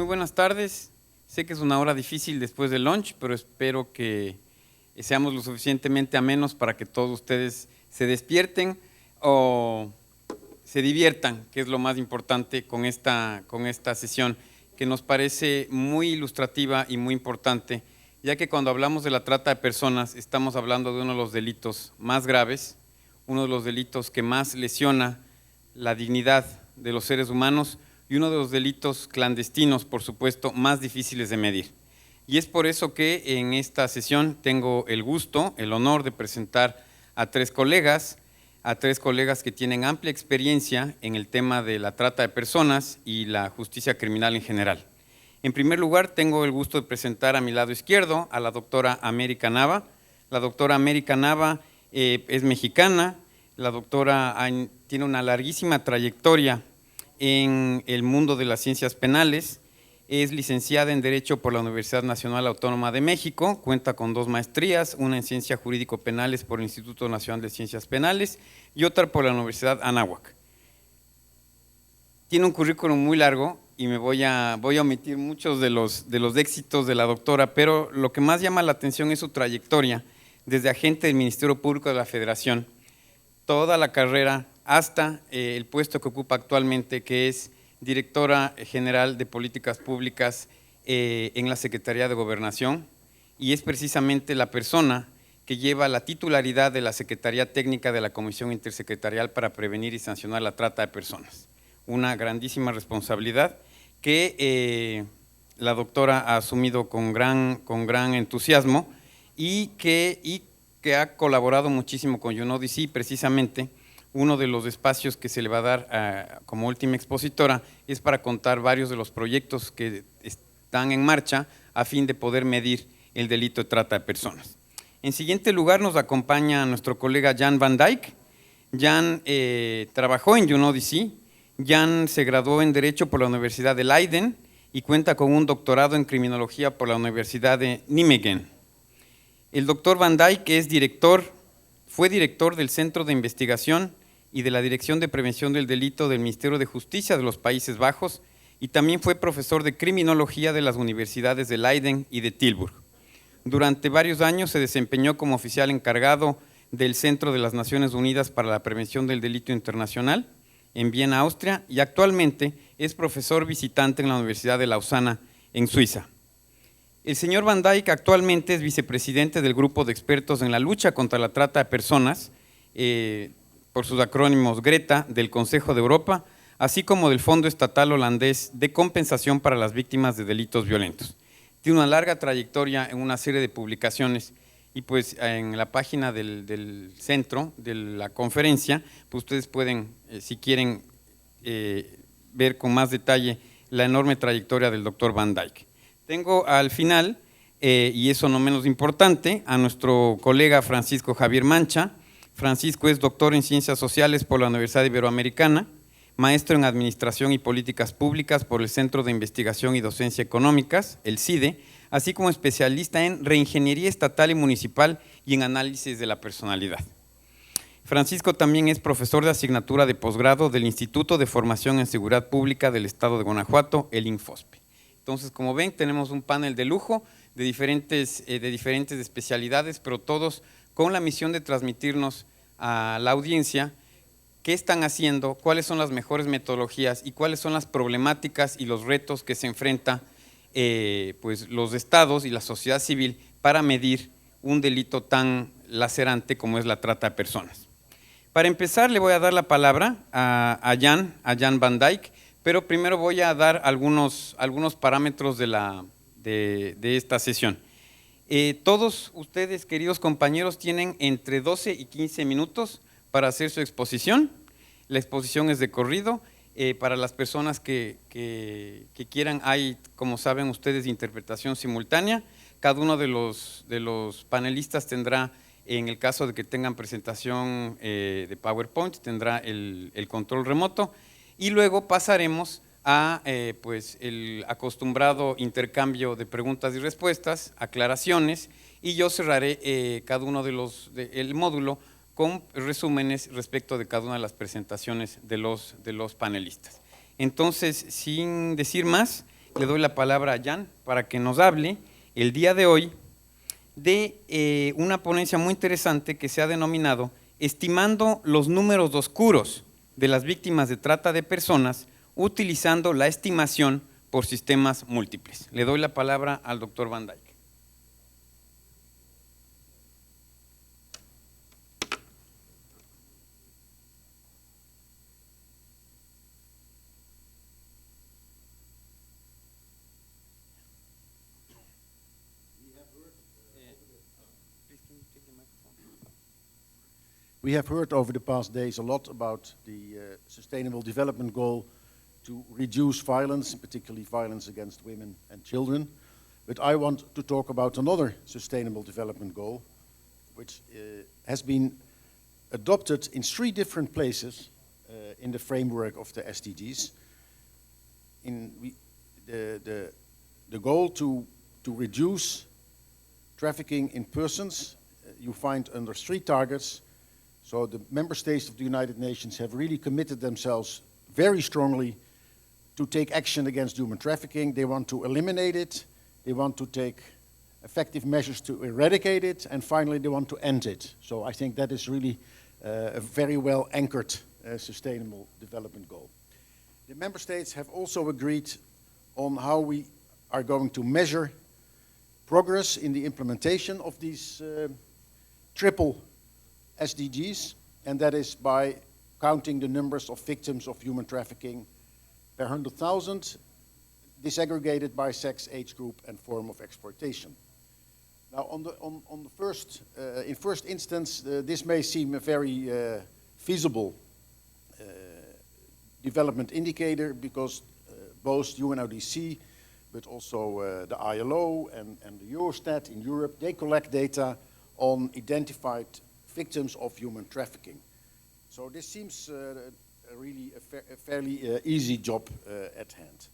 Muy buenas tardes. Sé que es una hora difícil después del lunch, pero espero que seamos lo suficientemente amenos para que todos ustedes se despierten o se diviertan, que es lo más importante con esta sesión, que nos parece muy ilustrativa y muy importante, ya que cuando hablamos de la trata de personas estamos hablando de uno de los delitos más graves, uno de los delitos que más lesiona la dignidad de los seres humanos y uno de los delitos clandestinos, por supuesto, más difíciles de medir. Y es por eso que en esta sesión tengo el gusto, el honor de presentar a tres colegas que tienen amplia experiencia en el tema de la trata de personas y la justicia criminal en general. En primer lugar, tengo el gusto de presentar a mi lado izquierdo a la doctora América Nava. La doctora América Nava es mexicana. La doctora tiene una larguísima trayectoria en el mundo de las ciencias penales. Es licenciada en Derecho por la Universidad Nacional Autónoma de México, cuenta con 2 maestrías, una en Ciencia Jurídico-Penales por el Instituto Nacional de Ciencias Penales y otra por la Universidad Anáhuac. Tiene un currículum muy largo y me voy a omitir muchos de los éxitos de la doctora, pero lo que más llama la atención es su trayectoria desde agente del Ministerio Público de la Federación, toda la carrera hasta el puesto que ocupa actualmente, que es Directora General de Políticas Públicas en la Secretaría de Gobernación, y es precisamente la persona que lleva la titularidad de la Secretaría Técnica de la Comisión Intersecretarial para Prevenir y Sancionar la Trata de Personas. Una grandísima responsabilidad que la doctora ha asumido con gran entusiasmo y que ha colaborado muchísimo con UNODC. Precisamente uno de los espacios que se le va a dar como última expositora es para contar varios de los proyectos que están en marcha a fin de poder medir el delito de trata de personas. En siguiente lugar nos acompaña nuestro colega Jan Van Dijk. Jan trabajó en UNODC. Jan se graduó en Derecho por la Universidad de Leiden y cuenta con un doctorado en Criminología por la Universidad de Nijmegen. El doctor Van Dijk fue director del Centro de Investigación y de la Dirección de Prevención del Delito del Ministerio de Justicia de los Países Bajos y también fue profesor de Criminología de las Universidades de Leiden y de Tilburg. Durante varios años se desempeñó como oficial encargado del Centro de las Naciones Unidas para la Prevención del Delito Internacional en Viena, Austria, y actualmente es profesor visitante en la Universidad de Lausana, en Suiza. El señor Van Dijk actualmente es vicepresidente del Grupo de Expertos en la Lucha contra la Trata de Personas, por sus acrónimos GRETA, del Consejo de Europa, así como del Fondo Estatal Holandés de Compensación para las Víctimas de Delitos Violentos. Tiene una larga trayectoria en una serie de publicaciones y pues en la página del centro de la conferencia, pues ustedes pueden, si quieren, ver con más detalle la enorme trayectoria del doctor Van Dijk. Tengo al final, y eso no menos importante, a nuestro colega Francisco Javier Mancha. Francisco es doctor en Ciencias Sociales por la Universidad Iberoamericana, maestro en Administración y Políticas Públicas por el Centro de Investigación y Docencia Económicas, el CIDE, así como especialista en Reingeniería Estatal y Municipal y en Análisis de la Personalidad. Francisco también es profesor de asignatura de posgrado del Instituto de Formación en Seguridad Pública del Estado de Guanajuato, el INFOSPE. Entonces, como ven, tenemos un panel de lujo de diferentes especialidades, pero todos con la misión de transmitirnos a la audiencia qué están haciendo, cuáles son las mejores metodologías y cuáles son las problemáticas y los retos que se enfrentan pues los estados y la sociedad civil para medir un delito tan lacerante como es la trata de personas. Para empezar, le voy a dar la palabra a Jan Van Dijk, pero primero voy a dar algunos parámetros de esta sesión. Todos ustedes, queridos compañeros, tienen entre 12 y 15 minutos para hacer su exposición. La exposición es de corrido. Para las personas que quieran, hay, como saben ustedes, interpretación simultánea. Cada uno de los panelistas tendrá, en el caso de que tengan presentación de PowerPoint, tendrá el control remoto. Y luego pasaremos a pues el acostumbrado intercambio de preguntas y respuestas, aclaraciones, y yo cerraré cada uno el módulo con resúmenes respecto de cada una de las presentaciones de los panelistas. Entonces, sin decir más, le doy la palabra a Jan para que nos hable el día de hoy de una ponencia muy interesante que se ha denominado Estimando los números oscuros de las víctimas de trata de personas utilizando la estimación por sistemas múltiples. Le doy la palabra al doctor Van Dijk. We have heard over the past days a lot about the Sustainable Development Goal to reduce violence, particularly violence against women and children. But I want to talk about another Sustainable Development Goal, which has been adopted in 3 different places in the framework of the SDGs. The goal to reduce trafficking in persons, you find under 3 targets. So the member states of the United Nations have really committed themselves very strongly to take action against human trafficking. They want to eliminate it, they want to take effective measures to eradicate it, and finally they want to end it. So I think that is really a very well anchored sustainable development goal. The member states have also agreed on how we are going to measure progress in the implementation of these triple SDGs, and that is by counting the numbers of victims of human trafficking per 100,000, disaggregated by sex, age group, and form of exploitation. Now, in first instance, this may seem a very feasible development indicator because both UNODC, but also the ILO and the Eurostat in Europe, they collect data on identified victims of human trafficking. So this seems really a fairly easy job at hand.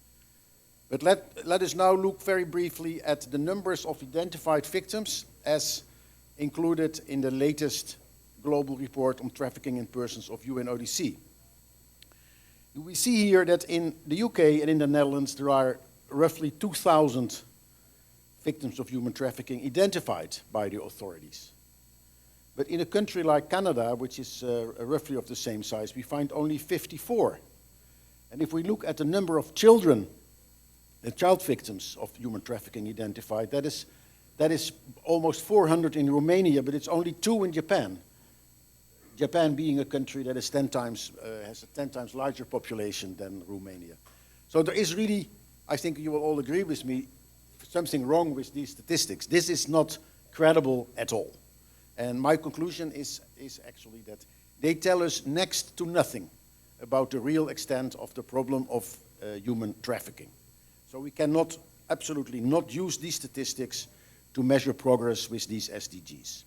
But let us now look very briefly at the numbers of identified victims as included in the latest global report on trafficking in persons of UNODC. We see here that in the UK and in the Netherlands there are roughly 2,000 victims of human trafficking identified by the authorities. But in a country like Canada, which is roughly of the same size, we find only 54. And if we look at the number of children, child victims of human trafficking identified, that is almost 400 in Romania, but it's only 2 in Japan. Japan being a country that is 10 times, has a 10 times larger population than Romania. So there is really, I think you will all agree with me, something wrong with these statistics. This is not credible at all. And my conclusion is actually that they tell us next to nothing about the real extent of the problem of human trafficking. So we cannot, absolutely not use these statistics to measure progress with these SDGs.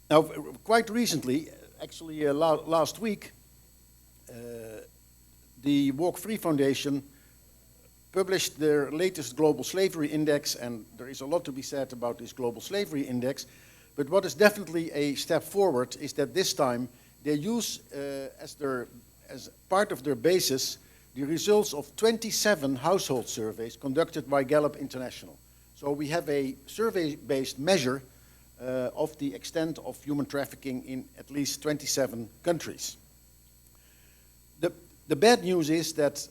Now, quite recently, actually last week, the Walk Free Foundation published their latest Global Slavery Index, and there is a lot to be said about this Global Slavery Index, but what is definitely a step forward is that this time they use as part of their basis the results of 27 household surveys conducted by Gallup International. So we have a survey-based measure of the extent of human trafficking in at least 27 countries. The bad news is that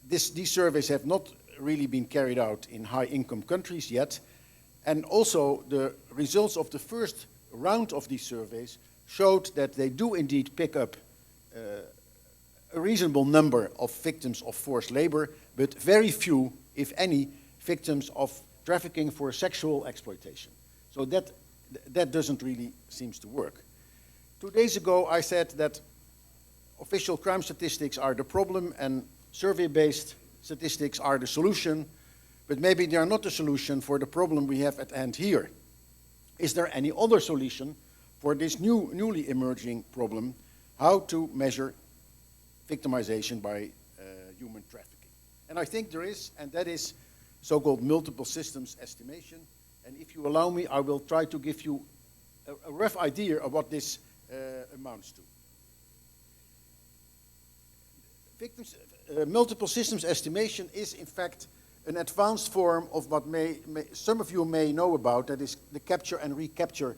these surveys have not really been carried out in high-income countries yet, and also the results of the first round of these surveys showed that they do indeed pick up a reasonable number of victims of forced labor, but very few, if any, victims of trafficking for sexual exploitation. So that doesn't really seem to work. 2 days ago I said that official crime statistics are the problem and survey-based statistics are the solution, but maybe they are not the solution for the problem we have at hand here. Is there any other solution for this newly emerging problem, how to measure victimization by human trafficking? And I think there is, and that is so-called multiple systems estimation. And if you allow me, I will try to give you a rough idea of what this amounts to. Multiple systems estimation is, in fact, an advanced form of what some of you may know about, that is the capture and recapture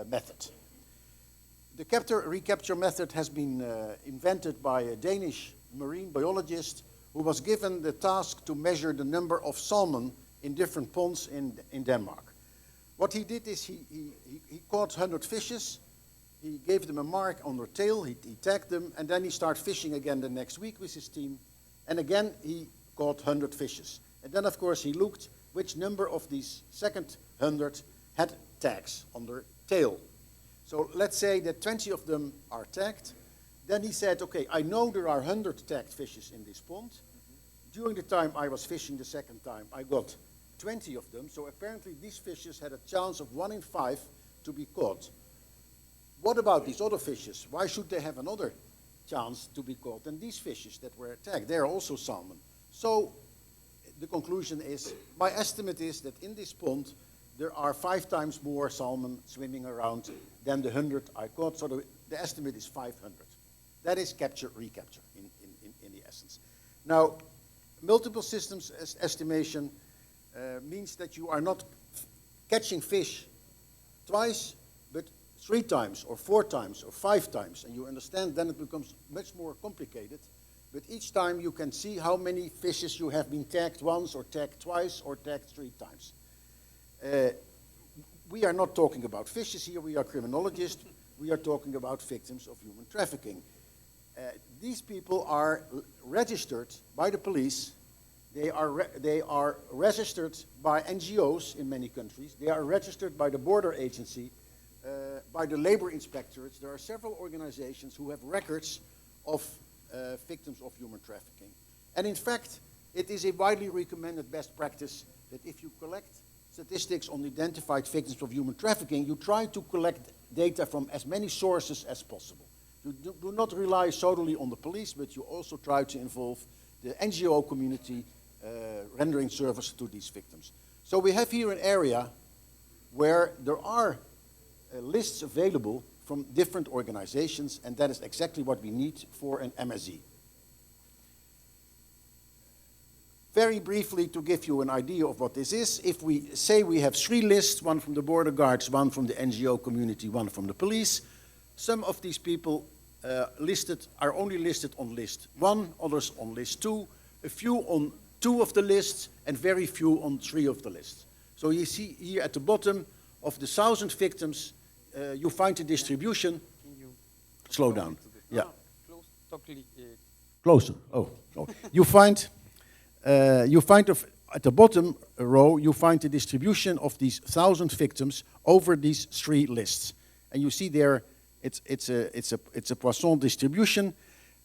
method. The capture-recapture method has been invented by a Danish marine biologist who was given the task to measure the number of salmon in different ponds in Denmark. What he did is he caught 100 fishes, he gave them a mark on their tail, he tagged them, and then he started fishing again the next week with his team, and again he caught 100 fishes. And then, of course, he looked which number of these second 100 had tags on their tail. So let's say that 20 of them are tagged. Then he said, okay, I know there are 100 tagged fishes in this pond. During the time I was fishing the second time, I got 20 of them. So apparently these fishes had a chance of 1 in 5 to be caught. What about these other fishes? Why should they have another chance to be caught than these fishes that were tagged? They're also salmon. So the conclusion is, my estimate is that in this pond, there are 5 times more salmon swimming around than the 100 I caught, so the estimate is 500. That is capture-recapture in the essence. Now, multiple systems estimation means that you are not catching fish twice, but 3 times, or 4 times, or 5 times, and you understand then it becomes much more complicated. But each time you can see how many fishes you have been tagged once, or tagged twice, or tagged 3 times. We are not talking about fishes here, we are criminologists, we are talking about victims of human trafficking. These people are registered by the police, they are registered by NGOs in many countries, they are registered by the border agency, by the labor inspectorates. There are several organizations who have records of victims of human trafficking. And in fact, it is a widely recommended best practice that if you collect statistics on identified victims of human trafficking, you try to collect data from as many sources as possible. You do not rely solely on the police, but you also try to involve the NGO community rendering service to these victims. So we have here an area where there are lists available from different organizations, and that is exactly what we need for an MSE. Very briefly, to give you an idea of what this is, if we say we have 3 lists, 1 from the border guards, 1 from the NGO community, 1 from the police, some of these people are only listed on list 1, others on list 2, a few on 2 of the lists, and very few on 3 of the lists. So you see here at the bottom of the 1,000 victims, you find the distribution. Can you slow down? Yeah. Closer. Oh. You find at the bottom row, you find the distribution of these 1,000 victims over these 3 lists, and you see there it's a Poisson distribution.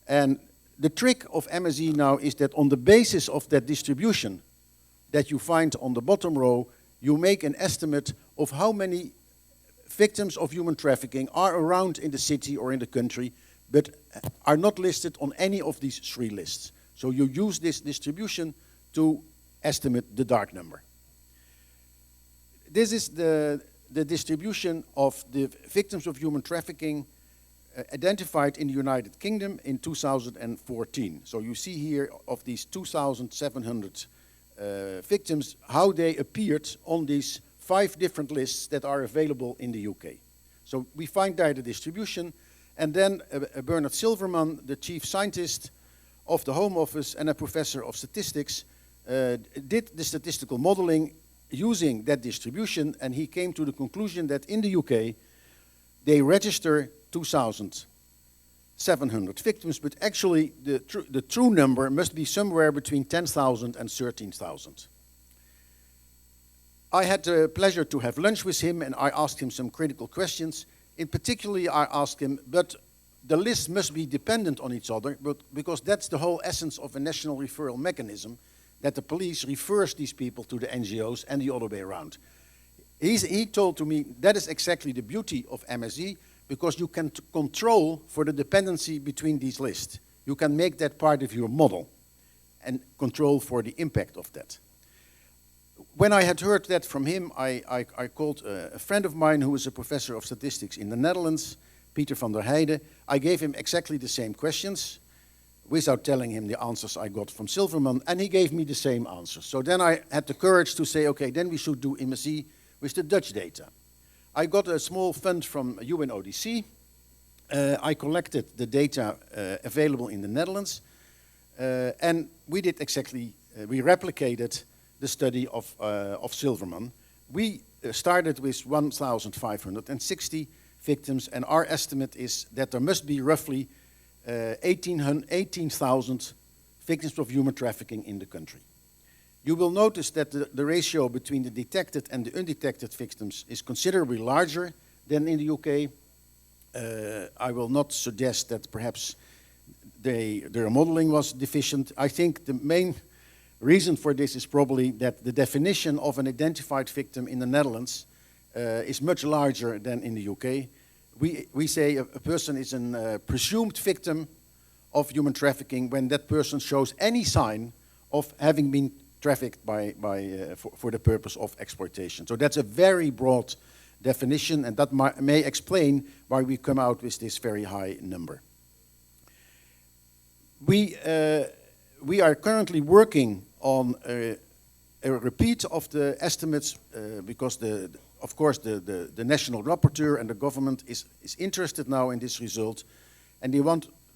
And the trick of MSE now is that on the basis of that distribution that you find on the bottom row, you make an estimate of how many victims of human trafficking are around in the city or in the country, but are not listed on any of these 3 lists. So you use this distribution to estimate the dark number. This is the distribution of the victims of human trafficking identified in the United Kingdom in 2014. So you see here of these 2,700 victims, how they appeared on these 5 different lists that are available in the UK. So we find there the distribution, and then Bernard Silverman, the chief scientist of the Home Office and a professor of statistics, did the statistical modeling using that distribution, and he came to the conclusion that in the UK, they register 2,700 victims, but actually the true number must be somewhere between 10,000 and 13,000. I had the pleasure to have lunch with him, and I asked him some critical questions. In particular, I asked him, but the lists must be dependent on each other, because that's the whole essence of a national referral mechanism, that the police refers these people to the NGOs and the other way around. He told to me that is exactly the beauty of MSE, because you can control for the dependency between these lists. You can make that part of your model and control for the impact of that. When I had heard that from him, I called a friend of mine who is a professor of statistics in the Netherlands, Pieter van der Heijden. I gave him exactly the same questions. without telling him the answers I got from Silverman, and he gave me the same answers. So then I had the courage to say, okay, then we should do MSE with the Dutch data. I got a small fund from UNODC. I collected the data available in the Netherlands, and we did exactly, we replicated the study of Silverman. We started with 1,560 victims, and our estimate is that there must be roughly 18,000 victims of human trafficking in the country. You will notice that the ratio between the detected and the undetected victims is considerably larger than in the UK. I will not suggest that perhaps their modeling was deficient. I think the main reason for this is probably that the definition of an identified victim in the Netherlands is much larger than in the UK. We say a person is a presumed victim of human trafficking when that person shows any sign of having been trafficked for the purpose of exploitation. So that's a very broad definition, and that may explain why we come out with this very high number. We are currently working on a repeat of the estimates because of course the national rapporteur and the government is interested now in this result, and they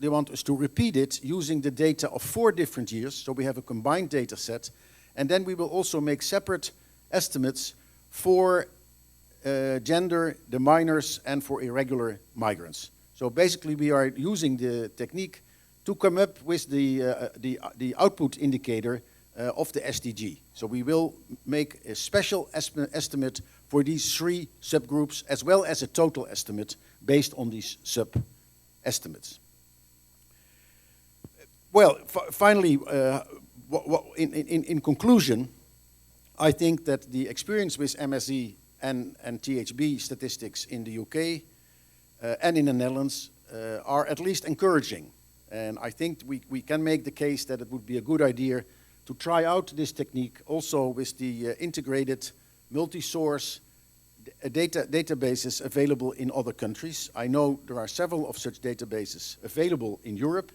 want us to repeat it using the data of 4 different years, so we have a combined data set, and then we will also make separate estimates for gender, the minors, and for irregular migrants. So basically we are using the technique to come up with the output indicator of the SDG. So we will make a special estimate for these 3 subgroups, as well as a total estimate based on these sub-estimates. Well, finally, in conclusion, I think that the experience with MSE and THB statistics in the UK and in the Netherlands are at least encouraging. And I think we can make the case that it would be a good idea to try out this technique also with the integrated multi-source databases available in other countries. I know there are several of such databases available in Europe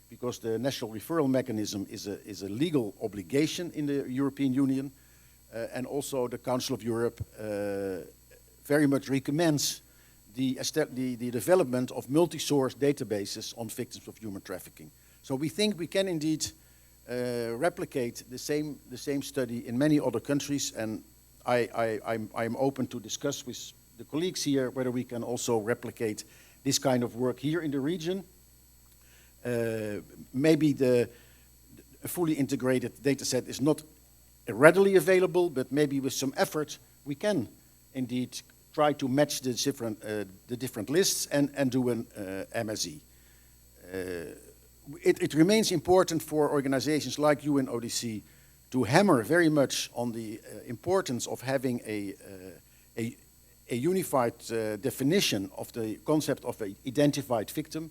because the national referral mechanism is a legal obligation in the European Union, and also the Council of Europe very much recommends the development of multi-source databases on victims of human trafficking. So we think we can indeed replicate the same study in many other countries, and I'm open to discuss with the colleagues here whether we can also replicate this kind of work here in the region. Maybe a fully integrated data set is not readily available, but maybe with some effort we can indeed try to match the different lists and do an MSE. It remains important for organizations like UNODC to hammer very much on the importance of having a unified definition of the concept of an identified victim,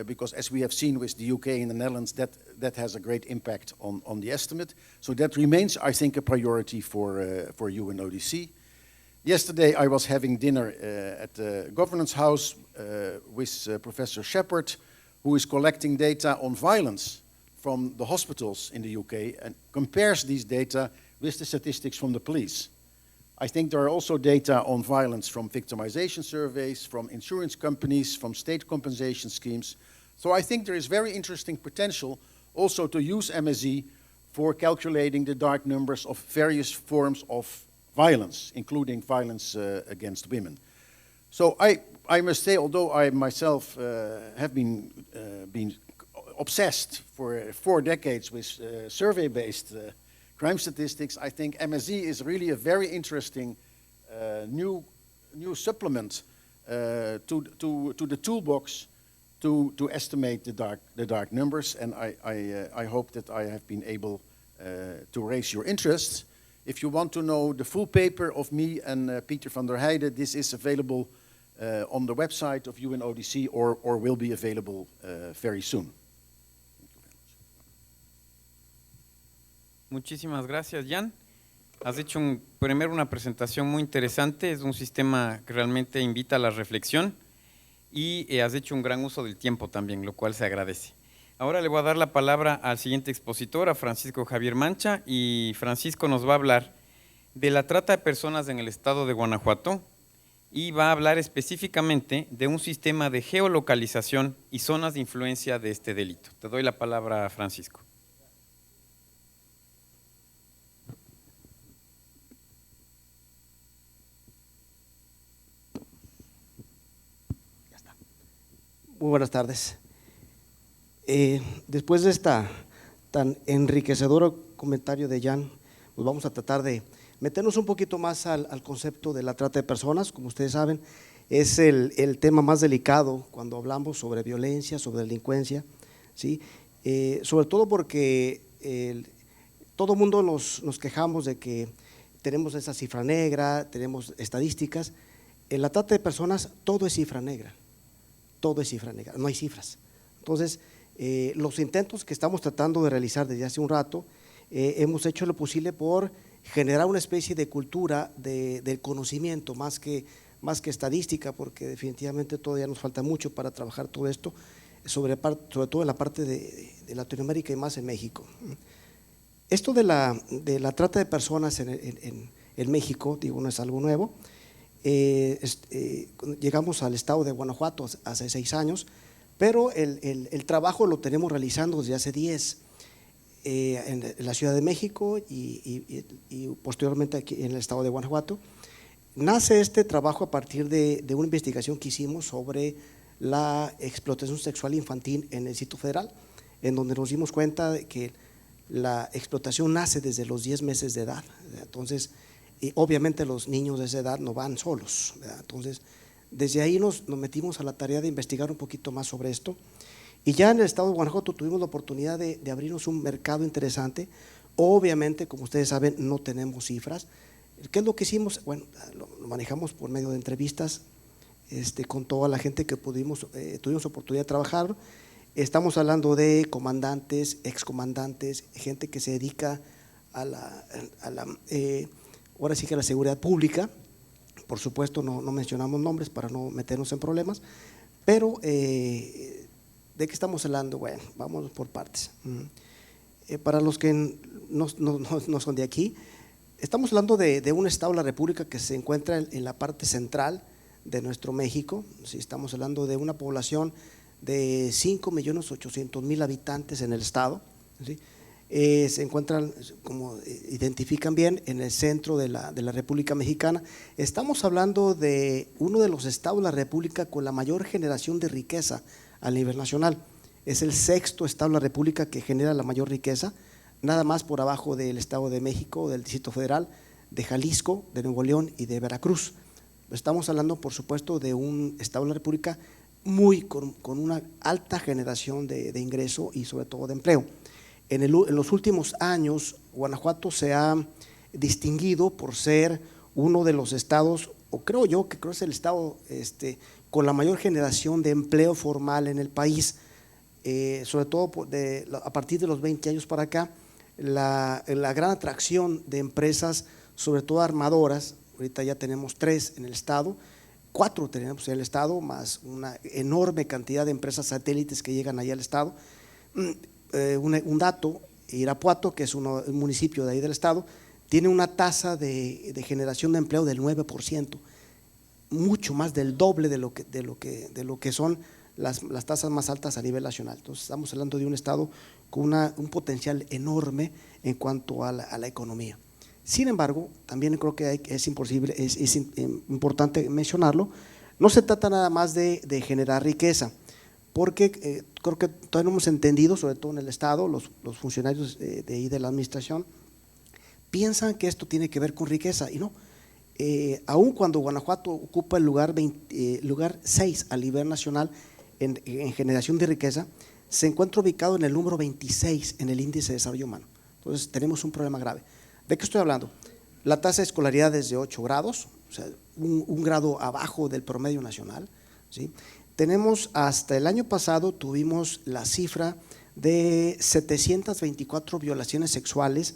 because as we have seen with the UK and the Netherlands, that has a great impact on the estimate. So that remains, I think, a priority for UNODC. Yesterday I was having dinner at the Governance House with Professor Shepherd, who is collecting data on violence from the hospitals in the UK and compares these data with the statistics from the police. I think there are also data on violence from victimization surveys, from insurance companies, from state compensation schemes. So I think there is very interesting potential also to use MSE for calculating the dark numbers of various forms of violence, including violence against women. So I must say, although I myself have been obsessed for 4 decades with survey-based crime statistics, I think MSE is really a very interesting new supplement to the toolbox to estimate the dark numbers, and I hope that I have been able to raise your interest. If you want to know the full paper of me and Pieter van der Heijden, this is available on the website of UNODC or will be available very soon. Muchísimas gracias, Jan. Has hecho primero una presentación muy interesante, es un sistema que realmente invita a la reflexión y has hecho un gran uso del tiempo también, lo cual se agradece. Ahora le voy a dar la palabra al siguiente expositor, a Francisco Javier Mancha, y Francisco nos va a hablar de la trata de personas en el estado de Guanajuato y va a hablar específicamente de un sistema de geolocalización y zonas de influencia de este delito. Te doy la palabra, Francisco. Muy buenas tardes. Después de esta tan enriquecedor comentario de Jan, pues vamos a tratar de meternos un poquito más al concepto de la trata de personas. Como ustedes saben, es el tema más delicado cuando hablamos sobre violencia, sobre delincuencia, ¿sí? Sobre todo porque todo el mundo nos quejamos de que tenemos esa cifra negra, tenemos estadísticas. En la trata de personas todo es cifra negra. Todo es cifra negra, no hay cifras. Entonces, los intentos que estamos tratando de realizar desde hace un rato, hemos hecho lo posible por generar una especie de cultura del conocimiento, más que estadística, porque definitivamente todavía nos falta mucho para trabajar todo esto, sobre todo en la parte de Latinoamérica y más en México. Esto de la trata de personas en México, digo, no es algo nuevo. Llegamos al estado de Guanajuato hace 6 años, pero el trabajo lo tenemos realizando desde hace 10 en la Ciudad de México y posteriormente aquí en el estado de Guanajuato. Nace este trabajo a partir de una investigación que hicimos sobre la explotación sexual infantil en el Distrito Federal, en donde nos dimos cuenta de que la explotación nace desde los 10 meses de edad. Entonces, y obviamente los niños de esa edad no van solos, ¿verdad? Entonces, desde ahí nos metimos a la tarea de investigar un poquito más sobre esto, y ya en el estado de Guanajuato tuvimos la oportunidad de abrirnos un mercado interesante. Obviamente, como ustedes saben, no tenemos cifras. ¿Qué es lo que hicimos? Bueno, lo manejamos por medio de entrevistas con toda la gente que tuvimos oportunidad de trabajar. Estamos hablando de comandantes, excomandantes, gente que se dedica a ahora sí que la seguridad pública. Por supuesto no mencionamos nombres para no meternos en problemas, pero ¿de qué estamos hablando? Bueno, vamos por partes. Para los que no son de aquí, estamos hablando de un estado de la República que se encuentra en la parte central de nuestro México. Sí, estamos hablando de una población de 5.800.000 habitantes en el estado, ¿sí? Se encuentran, como identifican bien, en el centro de la República Mexicana. Estamos hablando de uno de los estados de la República con la mayor generación de riqueza a nivel nacional. Es el 6º estado de la República que genera la mayor riqueza, nada más por abajo del Estado de México, del Distrito Federal, de Jalisco, de Nuevo León y de Veracruz. Estamos hablando, por supuesto, de un estado de la República con una alta generación de ingreso y sobre todo de empleo. En los últimos años, Guanajuato se ha distinguido por ser uno de los estados, o creo que es el estado con la mayor generación de empleo formal en el país, sobre todo a partir de los 20 años para acá, la gran atracción de empresas, sobre todo armadoras. Ahorita ya tenemos 3 en el estado, 4 tenemos en el estado, más una enorme cantidad de empresas satélites que llegan allá al estado. Un dato: Irapuato, que es un municipio de ahí del estado, tiene una tasa de generación de empleo del 9%, mucho más del doble de lo que son las tasas más altas a nivel nacional. Entonces estamos hablando de un estado con un potencial enorme en cuanto a la economía. Sin embargo, también creo que es importante mencionarlo, no se trata nada más de generar riqueza, porque creo que todavía no hemos entendido, sobre todo en el estado, los funcionarios de ahí de la administración piensan que esto tiene que ver con riqueza, y no. Aun cuando Guanajuato ocupa el lugar 6 a nivel nacional en generación de riqueza, se encuentra ubicado en el número 26 en el índice de desarrollo humano. Entonces tenemos un problema grave. ¿De qué estoy hablando? La tasa de escolaridad es de 8 grados, o sea, un grado abajo del promedio nacional, ¿sí? Tenemos, hasta el año pasado tuvimos la cifra de 724 violaciones sexuales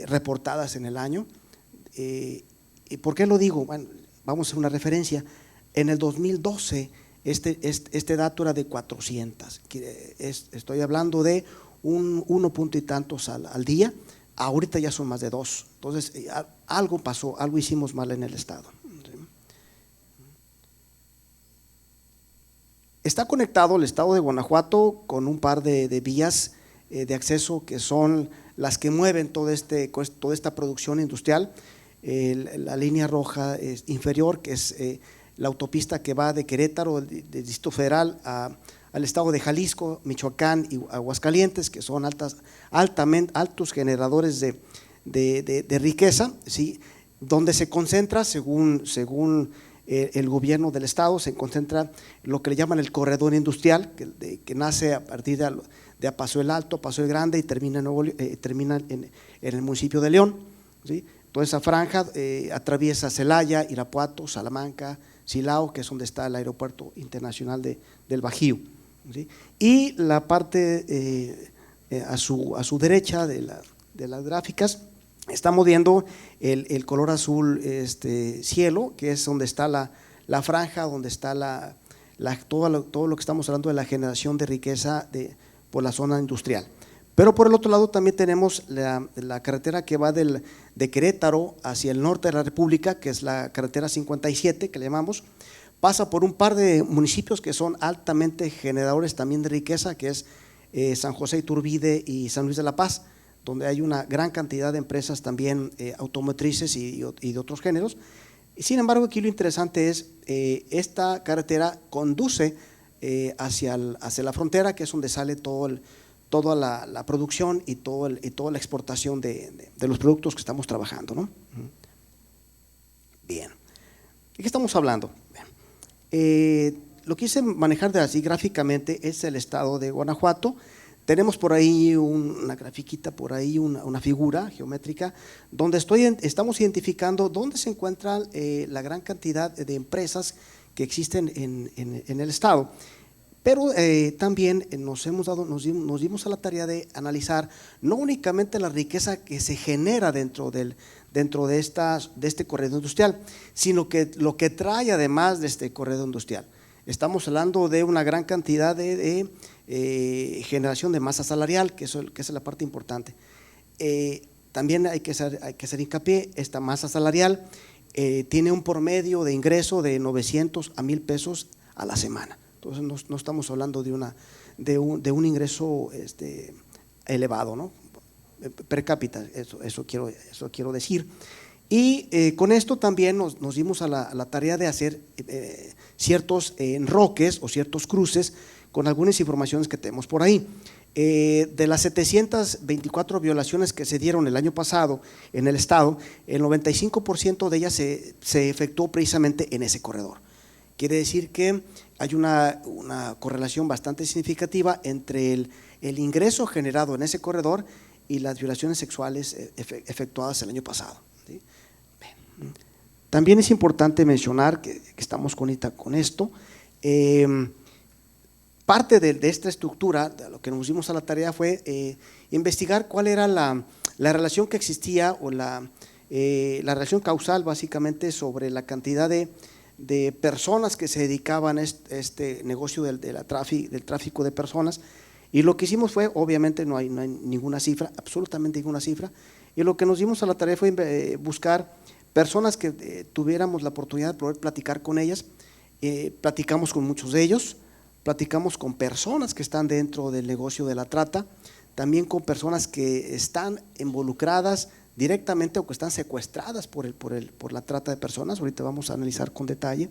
reportadas en el año. ¿Y por qué lo digo? Bueno, vamos a hacer una referencia. En el 2012 Este dato era de 400. Estoy hablando de un 1 punto y tantos al día. Ahorita ya son más de 2. Entonces, algo pasó, algo hicimos mal en el estado. Está conectado el estado de Guanajuato con un par de vías de acceso que son las que mueven toda esta producción industrial. La línea roja inferior, que es la autopista que va de Querétaro, del Distrito Federal, al estado de Jalisco, Michoacán y Aguascalientes, que son altos generadores de riqueza, ¿sí? Donde se concentra, según el gobierno del estado, se concentra lo que le llaman el corredor industrial, que nace a partir de Paso el Alto, Paso el Grande y termina en el municipio de León, ¿sí? Toda esa franja atraviesa Celaya, Irapuato, Salamanca, Silao, que es donde está el aeropuerto internacional del Bajío, ¿sí? Y la parte a su derecha de las gráficas estamos viendo el color azul cielo, que es donde está la franja, donde está todo lo que estamos hablando de la generación de riqueza por la zona industrial. Pero por el otro lado también tenemos la carretera que va de Querétaro hacia el norte de la República, que es la carretera 57, que le llamamos. Pasa por un par de municipios que son altamente generadores también de riqueza, que es San José Iturbide y San Luis de la Paz, donde hay una gran cantidad de empresas también automotrices y de otros géneros. Sin embargo, aquí lo interesante es esta carretera conduce hacia la frontera, que es donde sale toda la producción y toda la exportación de los productos que estamos trabajando, ¿no? Bien, ¿de qué estamos hablando? Lo que quise manejar así gráficamente es el estado de Guanajuato. Tenemos por ahí una grafiquita, por ahí una figura geométrica donde estamos identificando dónde se encuentra la gran cantidad de empresas que existen en el estado. Pero también nos dimos a la tarea de analizar no únicamente la riqueza que se genera dentro de este corredor industrial, sino que lo que trae además de este corredor industrial. Estamos hablando de una gran cantidad de generación de masa salarial, que es la parte importante. También hay que hacer hincapié, esta masa salarial tiene un promedio de ingreso de 900 a 1,000 pesos a la semana. Entonces no estamos hablando de un ingreso elevado, ¿no? Per cápita, eso quiero decir. Y con esto también nos dimos a la tarea de hacer ciertos enroques o ciertos cruces con algunas informaciones que tenemos por ahí. De las 724 violaciones que se dieron el año pasado en el estado, el 95% de ellas se efectuó precisamente en ese corredor. Quiere decir que hay una correlación bastante significativa entre el ingreso generado en ese corredor y las violaciones sexuales efectuadas el año pasado, ¿sí? También es importante mencionar que estamos con esto. Parte de esta estructura, de lo que nos dimos a la tarea fue investigar cuál era la relación que existía o la relación causal básicamente sobre la cantidad de personas que se dedicaban a este negocio del tráfico de personas. Y lo que hicimos fue, obviamente no hay ninguna cifra, absolutamente ninguna cifra, y lo que nos dimos a la tarea fue buscar personas que tuviéramos la oportunidad de poder platicar con ellas. Platicamos con muchos de ellos, platicamos con personas que están dentro del negocio de la trata, también con personas que están involucradas directamente o que están secuestradas por la trata de personas. Ahorita vamos a analizar con detalle,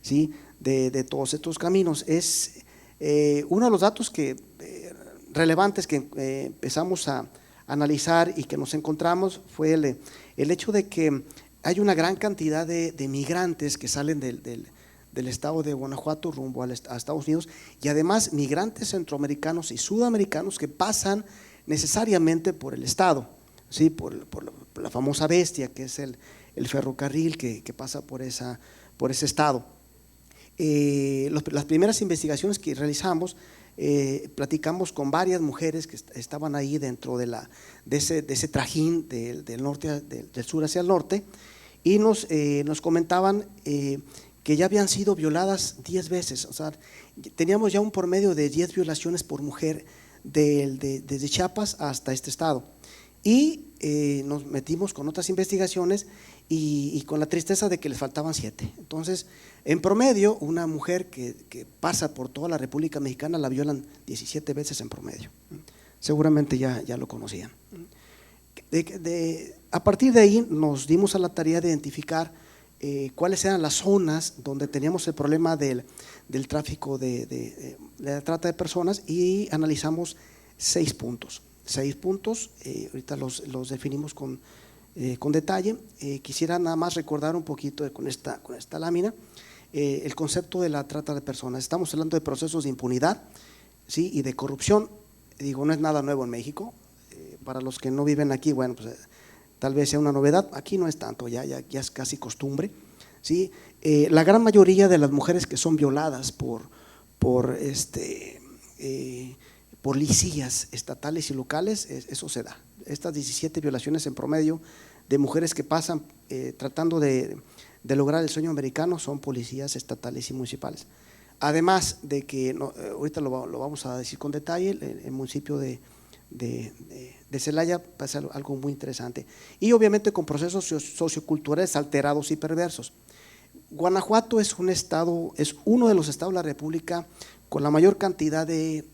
¿sí?, de todos estos caminos. Es uno de los datos relevantes que empezamos a analizar y que nos encontramos fue el hecho de que hay una gran cantidad de migrantes que salen del estado de Guanajuato rumbo a Estados Unidos, y además migrantes centroamericanos y sudamericanos que pasan necesariamente por el estado, ¿sí?, por la famosa bestia que es el ferrocarril que pasa por ese estado. Las primeras investigaciones que realizamos, platicamos con varias mujeres que estaban ahí dentro de ese trajín del sur hacia el norte, y nos comentaban que ya habían sido violadas 10 veces. O sea, teníamos ya un promedio de 10 violaciones por mujer desde Chiapas hasta este estado. Y nos metimos con otras investigaciones y con la tristeza de que les faltaban 7. Entonces, en promedio, una mujer que pasa por toda la República Mexicana la violan 17 veces en promedio. Seguramente ya lo conocían. A partir de ahí nos dimos a la tarea de identificar cuáles eran las zonas donde teníamos el problema del tráfico de la trata de personas, y analizamos 6 puntos. 6 puntos, ahorita los definimos con detalle. Quisiera nada más recordar un poquito con esta lámina el concepto de la trata de personas. Estamos hablando de procesos de impunidad, ¿sí? Y de corrupción. Digo, no es nada nuevo en México. Para los que no viven aquí, bueno, pues tal vez sea una novedad. Aquí no es tanto, ya es casi costumbre, ¿sí? La gran mayoría de las mujeres que son violadas por policías estatales y locales, eso se da. Estas 17 violaciones en promedio de mujeres que pasan tratando de lograr el sueño americano son policías estatales y municipales. Además de que, ahorita lo vamos a decir con detalle, el municipio de Celaya pasa algo muy interesante. Y obviamente con procesos socioculturales alterados y perversos. Guanajuato es uno de los estados de la República con la mayor cantidad de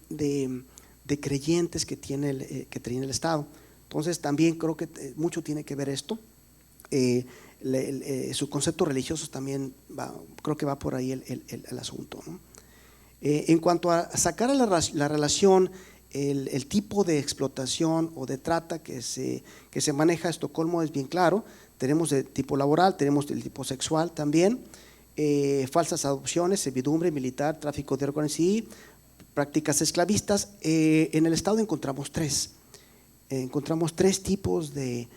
creyentes que tiene el estado. Entonces también creo que mucho tiene que ver esto. Sus conceptos religiosos también creo que va por ahí el asunto, ¿no? En cuanto a sacar a la relación el tipo de explotación o de trata que se maneja en Estocolmo es bien claro. Tenemos de tipo laboral, tenemos del tipo sexual también, falsas adopciones, servidumbre militar, tráfico de órganos y prácticas esclavistas. En el estado encontramos 3 tipos de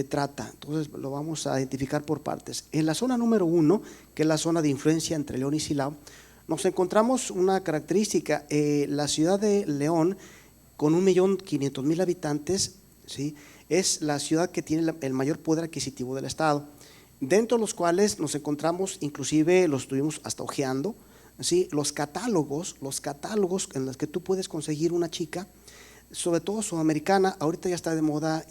trata. Entonces lo vamos a identificar por partes. En la zona número 1, que es la zona de influencia entre León y Silao, nos encontramos una característica. La ciudad de León, con 1.500.000 habitantes, ¿sí?, es la ciudad que tiene el mayor poder adquisitivo del estado, dentro de los cuales nos encontramos, inclusive los estuvimos hasta ojeando, ¿sí?, los catálogos en los que tú puedes conseguir una chica, sobre todo sudamericana. Ahorita ya está de moda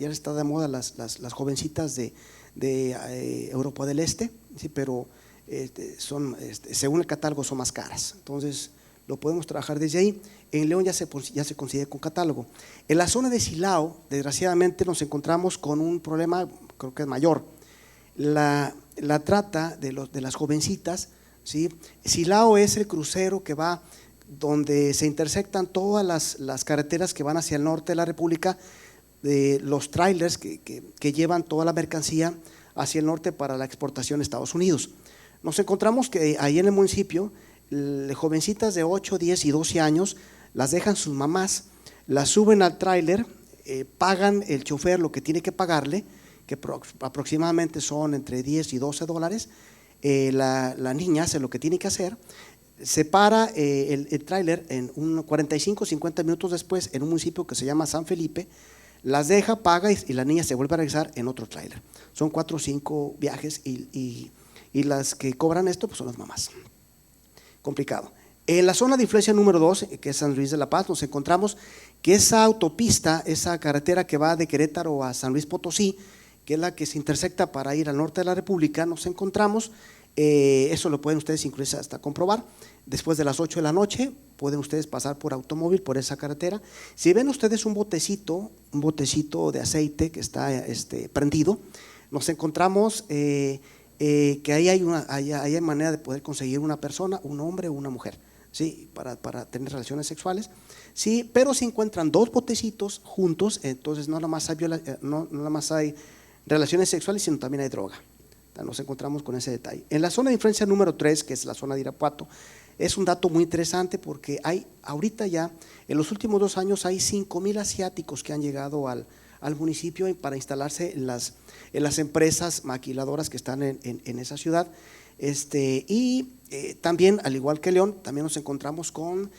las jovencitas de Europa del Este, ¿sí?, pero según el catálogo son más caras. Entonces lo podemos trabajar desde ahí. En León ya se consigue con catálogo. En la zona de Silao, desgraciadamente, nos encontramos con un problema, creo que es mayor, la trata de las jovencitas, ¿sí? Silao es el crucero que va donde se intersectan todas las carreteras que van hacia el norte de la República, de los trailers que llevan toda la mercancía hacia el norte para la exportación a Estados Unidos. Nos encontramos que ahí en el municipio, jovencitas de 8, 10 y 12 años las dejan sus mamás, las suben al tráiler, pagan el chofer lo que tiene que pagarle, que aproximadamente son entre 10 y 12 dólares. La niña hace lo que tiene que hacer, se para el tráiler en 45 o 50 minutos después en un municipio que se llama San Felipe, las deja, paga y la niña se vuelve a regresar en otro tráiler. Son 4 o 5 viajes y las que cobran esto pues son las mamás. Complicado. En la zona de influencia número 2, que es San Luis de la Paz, nos encontramos que esa autopista, esa carretera que va de Querétaro a San Luis Potosí, que es la que se intersecta para ir al norte de la República, nos encontramos, eso lo pueden ustedes incluso hasta comprobar, después de las 8 de la noche pueden ustedes pasar por automóvil por esa carretera. Si ven ustedes un botecito de aceite que está prendido, nos encontramos que ahí hay manera de poder conseguir una persona, un hombre o una mujer, ¿sí?, para tener relaciones sexuales, sí, pero si encuentran 2 botecitos juntos, entonces no nada más hay relaciones sexuales, sino también hay droga. Nos encontramos con ese detalle. En la zona de influencia número 3, que es la zona de Irapuato, es un dato muy interesante porque ahorita ya, en los últimos 2 años, hay 5,000 asiáticos que han llegado al municipio para instalarse en las empresas maquiladoras que están en esa ciudad. También, al igual que León, también nos encontramos con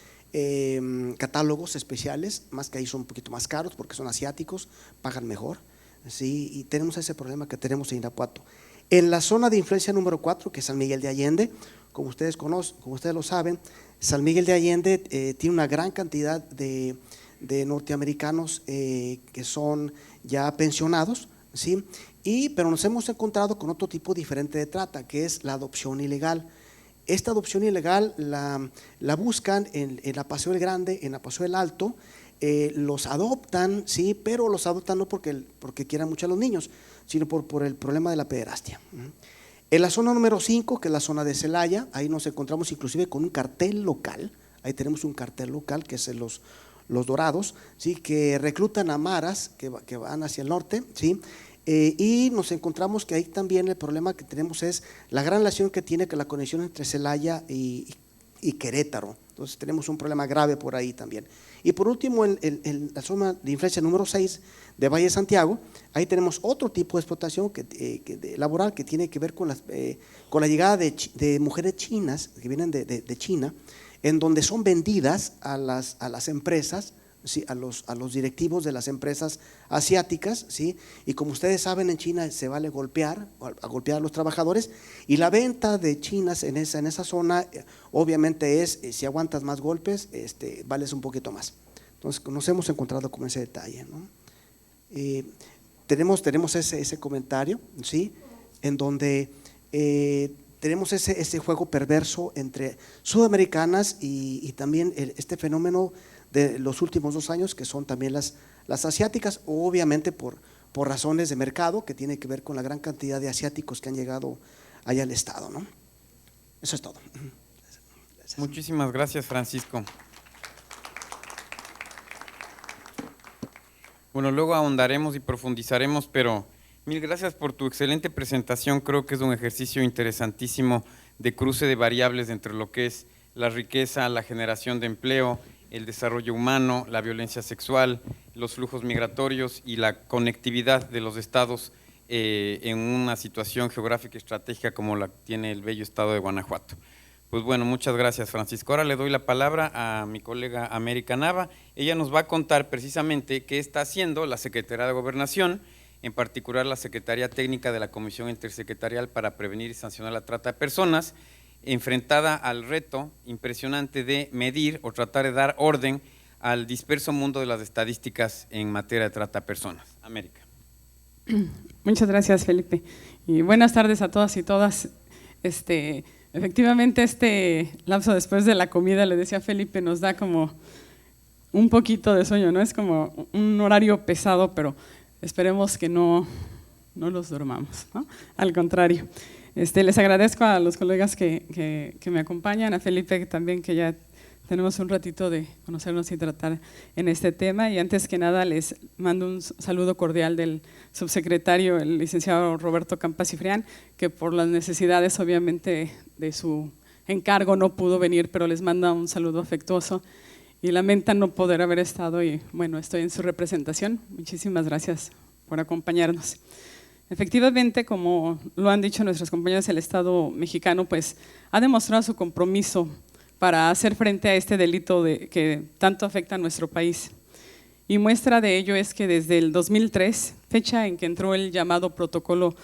catálogos especiales, más que ahí son un poquito más caros porque son asiáticos, pagan mejor, ¿sí? Y tenemos ese problema que tenemos en Irapuato. En la zona de influencia número 4, que es San Miguel de Allende, como ustedes conocen, como ustedes lo saben, San Miguel de Allende tiene una gran cantidad de norteamericanos que son ya pensionados, ¿sí? Pero nos hemos encontrado con otro tipo diferente de trata, que es la adopción ilegal. Esta adopción ilegal la buscan en la Paseo del Grande, en la Paseo del Alto, los adoptan, sí, pero los adoptan no porque quieran mucho a los niños, sino por el problema de la pederastia. En la zona número 5, que es la zona de Celaya, ahí nos encontramos inclusive con un cartel local, ahí tenemos un cartel local que es los Dorados, ¿sí? Que reclutan a maras que van hacia el norte, ¿sí? Y nos encontramos que ahí también el problema que tenemos es la gran relación que tiene que la conexión entre Celaya y Querétaro. Entonces tenemos un problema grave por ahí también. Y por último, en la zona de influencia número 6 de Valle de Santiago, ahí tenemos otro tipo de explotación laboral que tiene que ver con la llegada de mujeres chinas que vienen de China, en donde son vendidas a las empresas, ¿sí? a los directivos de las empresas asiáticas, ¿sí? Y como ustedes saben, en China se vale golpear a los trabajadores, y la venta de chinas en esa zona obviamente es, si aguantas más golpes, vales un poquito más. Entonces nos hemos encontrado con ese detalle, ¿no? Tenemos ese comentario, ¿sí? En donde tenemos ese juego perverso entre sudamericanas y también este fenómeno de los últimos 2 años, que son también las asiáticas, obviamente por razones de mercado, que tiene que ver con la gran cantidad de asiáticos que han llegado allá al estado, ¿no? Eso es todo. Gracias. Muchísimas gracias, Francisco. Bueno, luego ahondaremos y profundizaremos, pero mil gracias por tu excelente presentación. Creo que es un ejercicio interesantísimo de cruce de variables entre lo que es la riqueza, la generación de empleo, el desarrollo humano, la violencia sexual, los flujos migratorios y la conectividad de los estados en una situación geográfica y estratégica como la tiene el bello estado de Guanajuato. Pues bueno, muchas gracias, Francisco. Ahora le doy la palabra a mi colega América Nava. Ella nos va a contar precisamente qué está haciendo la Secretaría de Gobernación, en particular la Secretaría Técnica de la Comisión Intersecretarial para Prevenir y Sancionar la Trata de Personas, enfrentada al reto impresionante de medir o tratar de dar orden al disperso mundo de las estadísticas en materia de trata de personas. América. Muchas gracias, Felipe. Y buenas tardes a todas y todas. Efectivamente, este lapso después de la comida, le decía a Felipe, nos da como un poquito de sueño, ¿no? Es como un horario pesado, pero esperemos que no los dormamos, ¿no? Al contrario. Les agradezco a los colegas que me acompañan, a Felipe también, que ya tenemos un ratito de conocernos y tratar en este tema, y antes que nada les mando un saludo cordial del subsecretario, el licenciado Roberto Campa Cifrián, que por las necesidades obviamente de su encargo no pudo venir, pero les manda un saludo afectuoso y lamenta no poder haber estado, y bueno, estoy en su representación. Muchísimas gracias por acompañarnos. Efectivamente, como lo han dicho nuestros compañeros, el Estado mexicano pues ha demostrado su compromiso para hacer frente a este delito que tanto afecta a nuestro país. Y muestra de ello es que desde el 2003, fecha en que entró el llamado Protocolo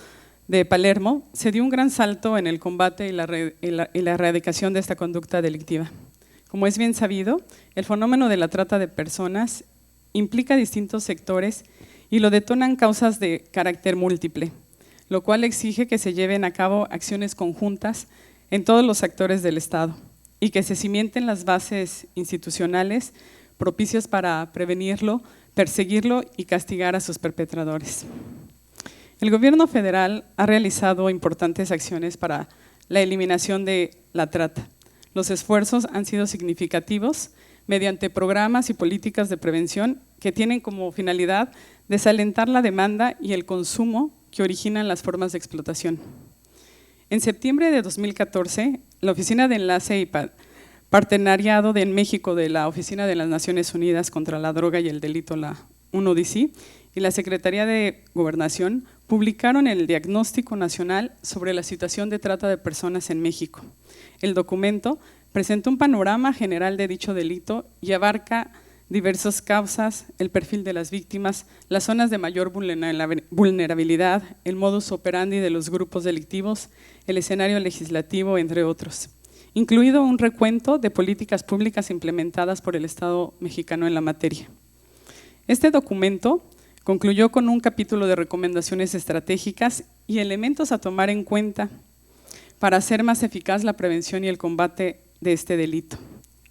de Palermo, se dio un gran salto en el combate y la erradicación de esta conducta delictiva. Como es bien sabido, el fenómeno de la trata de personas implica distintos sectores y lo detonan causas de carácter múltiple, lo cual exige que se lleven a cabo acciones conjuntas en todos los actores del Estado y que se cimienten las bases institucionales propicias para prevenirlo, perseguirlo y castigar a sus perpetradores. El gobierno federal ha realizado importantes acciones para la eliminación de la trata. Los esfuerzos han sido significativos mediante programas y políticas de prevención que tienen como finalidad desalentar la demanda y el consumo que originan las formas de explotación. En septiembre de 2014, la Oficina de Enlace y Partenariado en México de la Oficina de las Naciones Unidas contra la Droga y el Delito, la UNODC, y la Secretaría de Gobernación publicaron el Diagnóstico Nacional sobre la situación de trata de personas en México. El documento presenta un panorama general de dicho delito y abarca diversas causas, el perfil de las víctimas, las zonas de mayor vulnerabilidad, el modus operandi de los grupos delictivos, el escenario legislativo, entre otros, incluido un recuento de políticas públicas implementadas por el Estado mexicano en la materia. Este documento concluyó con un capítulo de recomendaciones estratégicas y elementos a tomar en cuenta para hacer más eficaz la prevención y el combate de este delito.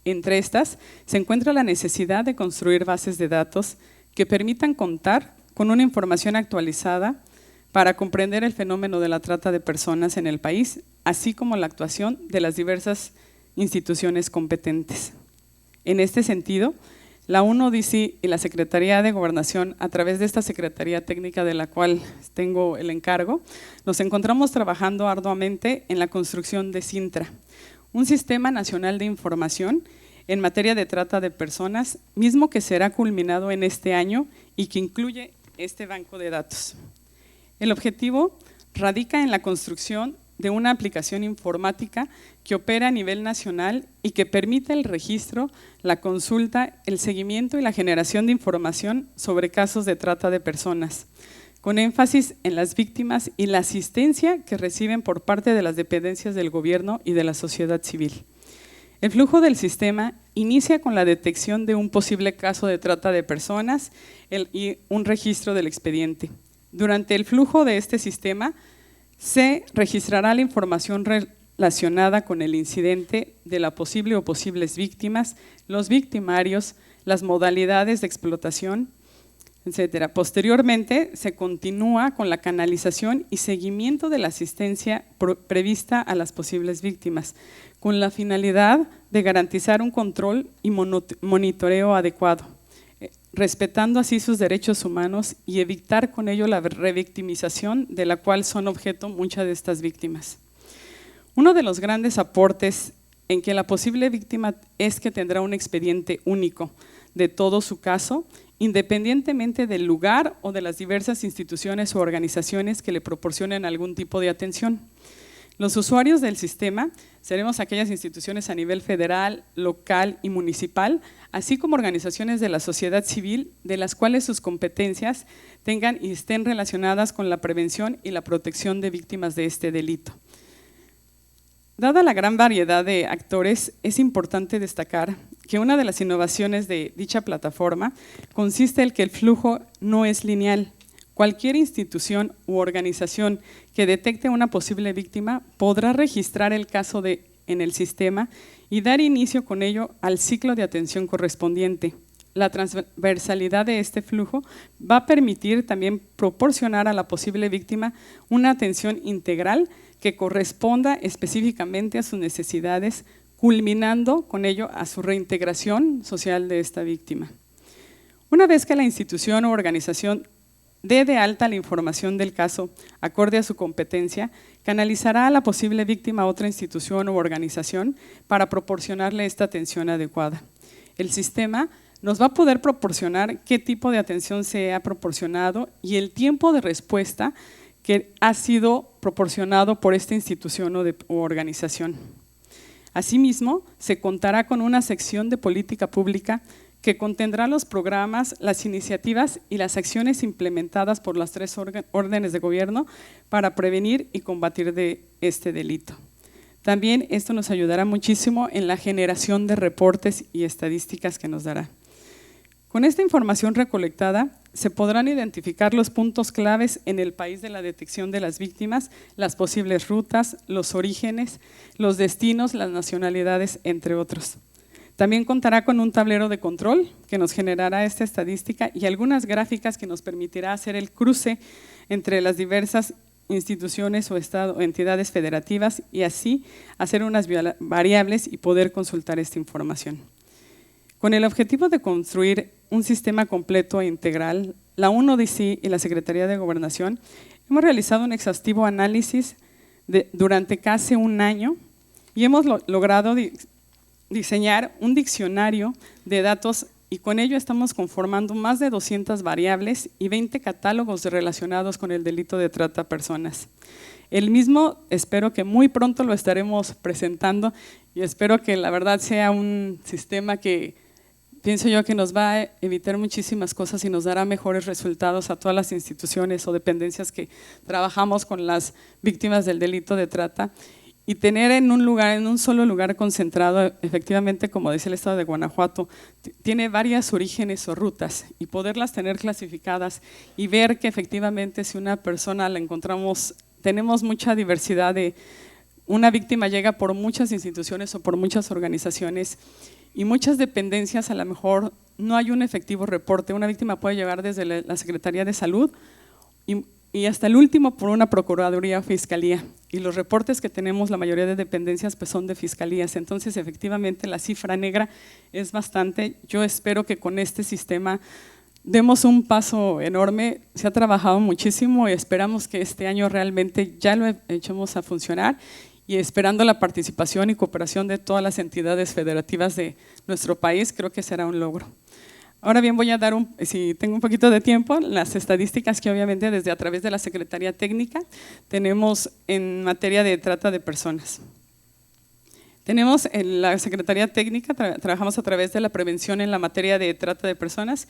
Entre estas se encuentra la necesidad de construir bases de datos que permitan contar con una información actualizada para comprender el fenómeno de la trata de personas en el país, así como la actuación de las diversas instituciones competentes. En este sentido, la UNODC y la Secretaría de Gobernación, a través de esta Secretaría Técnica de la cual tengo el encargo, nos encontramos trabajando arduamente en la construcción de Cintra, un Sistema Nacional de Información en materia de trata de personas, mismo que será culminado en este año y que incluye este banco de datos. El objetivo radica en la construcción de una aplicación informática que opera a nivel nacional y que permite el registro, la consulta, el seguimiento y la generación de información sobre casos de trata de personas, con énfasis en las víctimas y la asistencia que reciben por parte de las dependencias del gobierno y de la sociedad civil. El flujo del sistema inicia con la detección de un posible caso de trata de personas y un registro del expediente. Durante el flujo de este sistema se registrará la información relacionada con el incidente de la posible o posibles víctimas, los victimarios, las modalidades de explotación, etc. Posteriormente se continúa con la canalización y seguimiento de la asistencia prevista a las posibles víctimas, con la finalidad de garantizar un control y monitoreo adecuado, respetando así sus derechos humanos y evitar con ello la revictimización de la cual son objeto muchas de estas víctimas. Uno de los grandes aportes en que la posible víctima es que tendrá un expediente único de todo su caso, independientemente del lugar o de las diversas instituciones o organizaciones que le proporcionen algún tipo de atención. Los usuarios del sistema seremos aquellas instituciones a nivel federal, local y municipal, así como organizaciones de la sociedad civil, de las cuales sus competencias tengan y estén relacionadas con la prevención y la protección de víctimas de este delito. Dada la gran variedad de actores, es importante destacar que una de las innovaciones de dicha plataforma consiste en que el flujo no es lineal. Cualquier institución u organización que detecte una posible víctima podrá registrar el caso en el sistema y dar inicio con ello al ciclo de atención correspondiente. La transversalidad de este flujo va a permitir también proporcionar a la posible víctima una atención integral que corresponda específicamente a sus necesidades, culminando con ello a su reintegración social de esta víctima. Una vez que la institución o organización dé de alta la información del caso, acorde a su competencia, canalizará a la posible víctima a otra institución u organización para proporcionarle esta atención adecuada. El sistema nos va a poder proporcionar qué tipo de atención se ha proporcionado y el tiempo de respuesta que ha sido proporcionado por esta institución o organización. Asimismo, se contará con una sección de política pública que contendrá los programas, las iniciativas y las acciones implementadas por las 3 órdenes de gobierno para prevenir y combatir de este delito. También esto nos ayudará muchísimo en la generación de reportes y estadísticas que nos dará. Con esta información recolectada, se podrán identificar los puntos claves en el país de la detección de las víctimas, las posibles rutas, los orígenes, los destinos, las nacionalidades, entre otros. También contará con un tablero de control que nos generará esta estadística y algunas gráficas que nos permitirá hacer el cruce entre las diversas instituciones o entidades federativas y así hacer unas variables y poder consultar esta información. Con el objetivo de construir un sistema completo e integral, la UNODC y la Secretaría de Gobernación hemos realizado un exhaustivo análisis durante casi un año y hemos logrado diseñar un diccionario de datos y con ello estamos conformando más de 200 variables y 20 catálogos relacionados con el delito de trata de personas. El mismo espero que muy pronto lo estaremos presentando y espero que la verdad sea un sistema que pienso yo que nos va a evitar muchísimas cosas y nos dará mejores resultados a todas las instituciones o dependencias que trabajamos con las víctimas del delito de trata. Y tener en un solo lugar concentrado, efectivamente, como dice el estado de Guanajuato, tiene varias orígenes o rutas y poderlas tener clasificadas y ver que efectivamente si una persona la encontramos, tenemos mucha diversidad de, una víctima llega por muchas instituciones o por muchas organizaciones y muchas dependencias, a lo mejor no hay un efectivo reporte. Una víctima puede llegar desde la Secretaría de Salud y hasta el último por una Procuraduría o Fiscalía. Y los reportes que tenemos, la mayoría de dependencias, pues son de fiscalías. Entonces, efectivamente, la cifra negra es bastante. Yo espero que con este sistema demos un paso enorme. Se ha trabajado muchísimo y esperamos que este año realmente ya lo echemos a funcionar y esperando la participación y cooperación de todas las entidades federativas de nuestro país, creo que será un logro. Ahora bien, voy a dar, si tengo un poquito de tiempo, las estadísticas que obviamente desde a través de la Secretaría Técnica tenemos en materia de trata de personas. Tenemos en la Secretaría Técnica, trabajamos a través de la prevención en la materia de trata de personas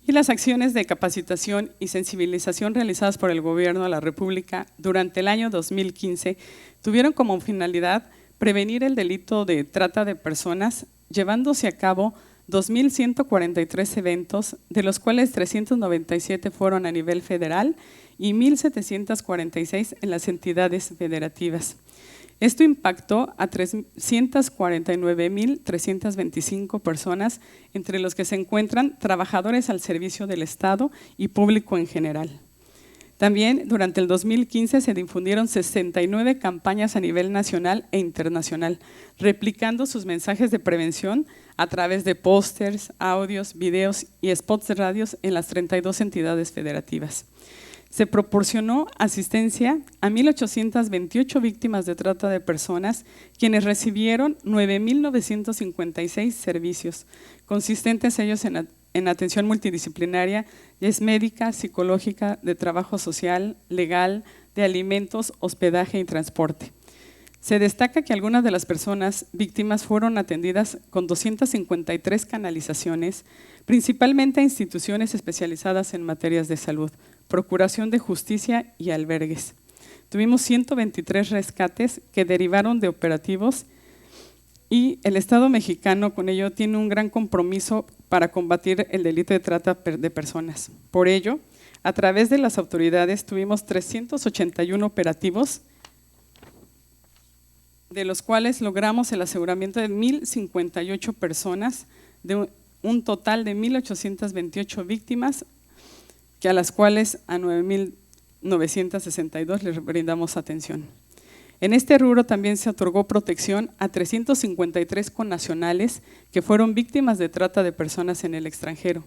y las acciones de capacitación y sensibilización realizadas por el Gobierno de la República durante el año 2015 tuvieron como finalidad prevenir el delito de trata de personas, llevándose a cabo 2.143 eventos, de los cuales 397 fueron a nivel federal y 1.746 en las entidades federativas. Esto impactó a 349.325 personas, entre los que se encuentran trabajadores al servicio del Estado y público en general. También durante el 2015 se difundieron 69 campañas a nivel nacional e internacional, replicando sus mensajes de prevención a través de pósters, audios, videos y spots de radios en las 32 entidades federativas. Se proporcionó asistencia a 1.828 víctimas de trata de personas, quienes recibieron 9.956 servicios, consistentes ellos en atención multidisciplinaria, es médica, psicológica, de trabajo social, legal, de alimentos, hospedaje y transporte. Se destaca que algunas de las personas víctimas fueron atendidas con 253 canalizaciones, principalmente a instituciones especializadas en materias de salud, procuración de justicia y albergues. Tuvimos 123 rescates que derivaron de operativos y el Estado mexicano con ello tiene un gran compromiso para combatir el delito de trata de personas. Por ello, a través de las autoridades tuvimos 381 operativos, de los cuales logramos el aseguramiento de 1.058 personas, de un total de 1.828 víctimas, que a las cuales a 9.962 les brindamos atención. En este rubro también se otorgó protección a 353 connacionales que fueron víctimas de trata de personas en el extranjero.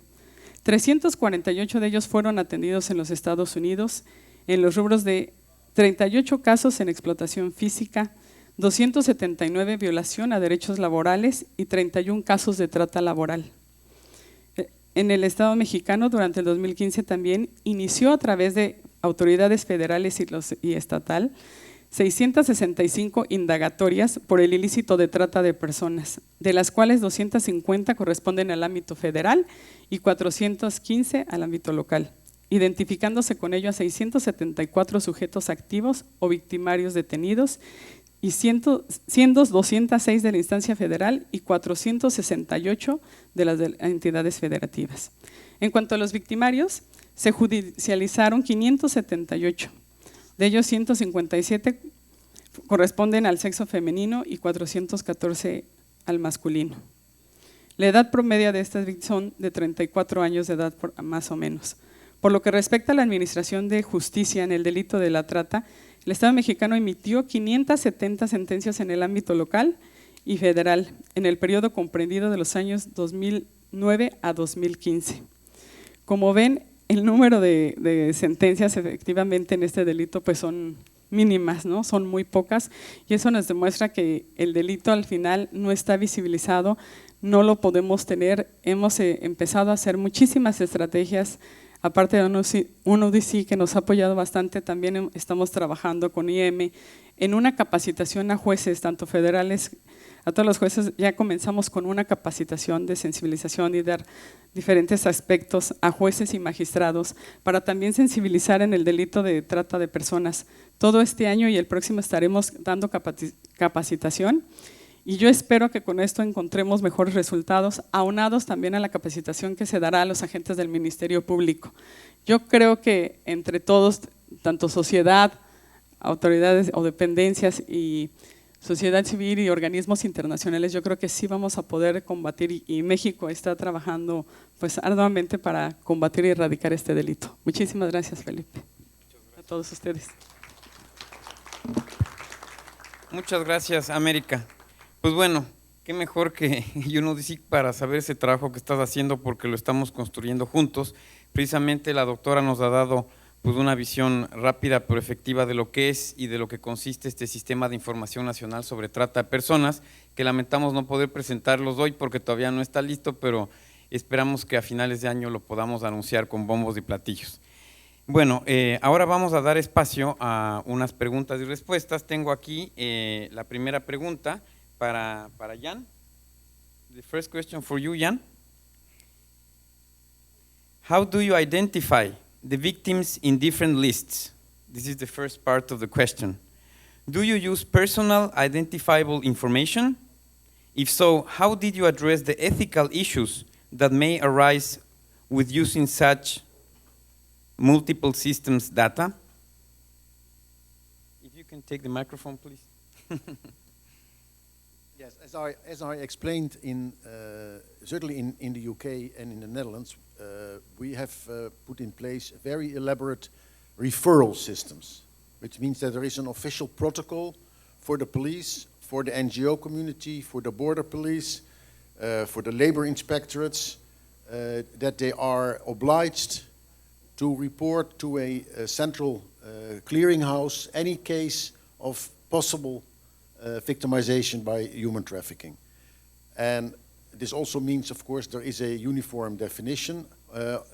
348 de ellos fueron atendidos en los Estados Unidos, en los rubros de 38 casos en explotación física, 279 violación a derechos laborales y 31 casos de trata laboral. En el Estado mexicano, durante el 2015 también inició a través de autoridades federales y estatal 665 indagatorias por el ilícito de trata de personas, de las cuales 250 corresponden al ámbito federal y 415 al ámbito local, identificándose con ello a 674 sujetos activos o victimarios detenidos, y siendo 206 de la instancia federal y 468 de las entidades federativas. En cuanto a los victimarios, se judicializaron 578, de ellos 157 corresponden al sexo femenino y 414 al masculino. La edad promedio de estas víctimas son de 34 años de edad más o menos. Por lo que respecta a la administración de justicia en el delito de la trata, el Estado mexicano emitió 570 sentencias en el ámbito local y federal en el periodo comprendido de los años 2009 a 2015. Como ven, el número de sentencias efectivamente en este delito pues son mínimas, ¿no? Son muy pocas y eso nos demuestra que el delito al final no está visibilizado, no lo podemos tener. Hemos empezado a hacer muchísimas estrategias Aparte de UNODC que nos ha apoyado bastante, también estamos trabajando con IEM en una capacitación a jueces, tanto federales, a todos los jueces. Ya comenzamos con una capacitación de sensibilización y dar diferentes aspectos a jueces y magistrados para también sensibilizar en el delito de trata de personas. Todo este año y el próximo estaremos dando capacitación. Y yo espero que con esto encontremos mejores resultados, aunados también a la capacitación que se dará a los agentes del Ministerio Público. Yo creo que entre todos, tanto sociedad, autoridades o dependencias y sociedad civil y organismos internacionales, yo creo que sí vamos a poder combatir, y México está trabajando pues arduamente para combatir y erradicar este delito. Muchísimas gracias, Felipe. A todos ustedes. Muchas gracias, América. Pues bueno, qué mejor que UNODC para saber ese trabajo que estás haciendo, porque lo estamos construyendo juntos. Precisamente la doctora nos ha dado pues una visión rápida pero efectiva de lo que es y de lo que consiste este Sistema de Información Nacional sobre Trata de Personas, que lamentamos no poder presentarlos hoy porque todavía no está listo, pero esperamos que a finales de año lo podamos anunciar con bombos y platillos. Bueno, ahora vamos a dar espacio a unas preguntas y respuestas. Tengo aquí la primera pregunta para Jan. The first question for you, Jan. How do you identify the victims in different lists? This is the first part of the question. Do you use personal identifiable information? If so, how did you address the ethical issues that may arise with using such multiple systems data? If you can take the microphone, please. Yes, as I explained, certainly in the UK and in the Netherlands, we have put in place very elaborate referral systems, which means that there is an official protocol for the police, for the NGO community, for the border police, for the labor inspectorates, that they are obliged to report to a central clearinghouse any case of possible victimization by human trafficking. And this also means, of course, there is a uniform definition,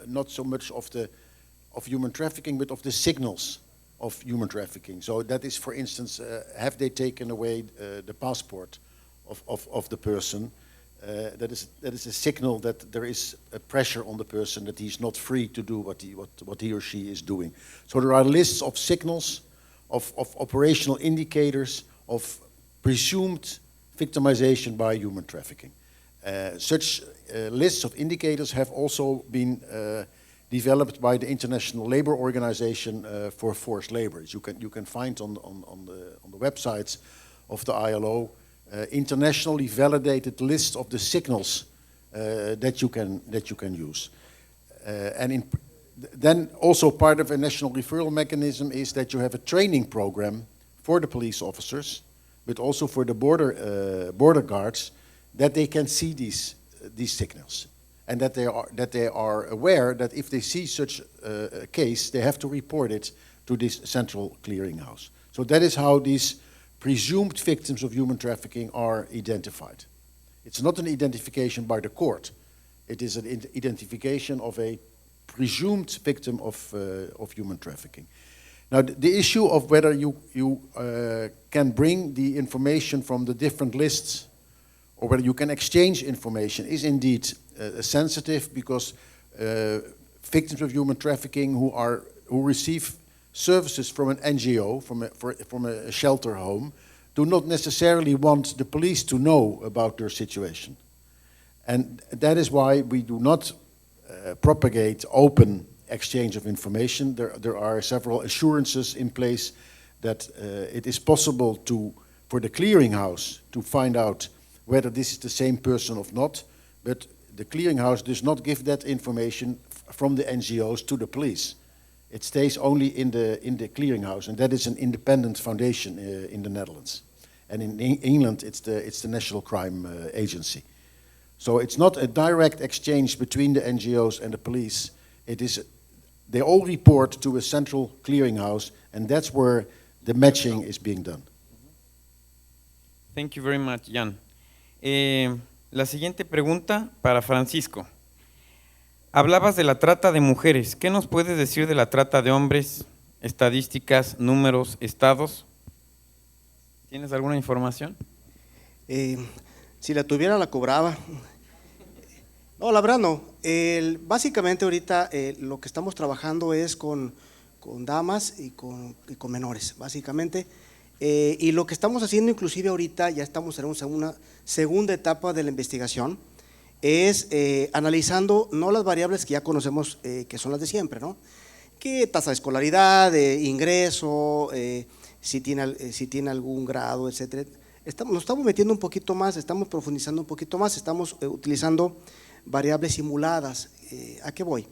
not so much of human trafficking, but of the signals of human trafficking. So that is, for instance, have they taken away the passport of the person? That is a signal that there is a pressure on the person that he's not free to do what he or she is doing. So there are lists of signals, of operational indicators, of presumed victimization by human trafficking. Such lists of indicators have also been developed by the International Labour Organization for Forced Labourers. You can find on the websites of the ILO internationally validated list of the signals that you can use. Then also part of a national referral mechanism is that you have a training program for the police officers, but also for the border guards, that they can see these signals, and that they are aware that if they see such a case, they have to report it to this central clearinghouse. So that is how these presumed victims of human trafficking are identified. It's not an identification by the court. It is an identification of a presumed victim of human trafficking. Now, the issue of whether you can bring the information from the different lists or whether you can exchange information is indeed sensitive, because victims of human trafficking who receive services from an NGO, from a shelter home, do not necessarily want the police to know about their situation. And that is why we do not propagate open exchange of information. There are several assurances in place that it is possible for the clearinghouse to find out whether this is the same person or not, but the clearinghouse does not give that information from the NGOs to the police. It stays only in the clearinghouse, and that is an independent foundation in the Netherlands. And in England, it's the National Crime Agency. So it's not a direct exchange between the NGOs and the police. They all report to a central clearinghouse, and that's where the matching is being done. Thank you very much, Jan. La siguiente pregunta para Francisco. Hablabas de la trata de mujeres. ¿Qué nos puedes decir de la trata de hombres? Estadísticas, números, estados. ¿Tienes alguna información? Si la tuviera, la cobraba. No, la verdad no. Básicamente ahorita lo que estamos trabajando es con damas y con menores, básicamente. Y lo que estamos haciendo inclusive ahorita, ya estamos en una segunda etapa de la investigación, es analizando no las variables que ya conocemos, que son las de siempre, ¿no? ¿Qué tasa de escolaridad, ingreso, si tiene algún grado, etcétera? Nos estamos metiendo un poquito más, estamos profundizando un poquito más, estamos utilizando variables simuladas. ¿A qué voy?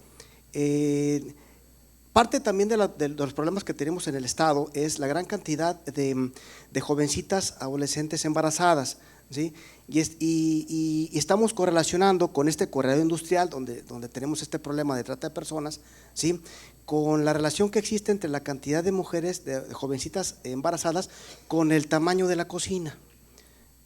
Parte también de los problemas que tenemos en el estado es la gran cantidad de jovencitas adolescentes embarazadas, ¿sí? Y estamos correlacionando con este corredor industrial donde tenemos este problema de trata de personas, ¿sí? Con la relación que existe entre la cantidad de mujeres, de jovencitas embarazadas, con el tamaño de la cocina,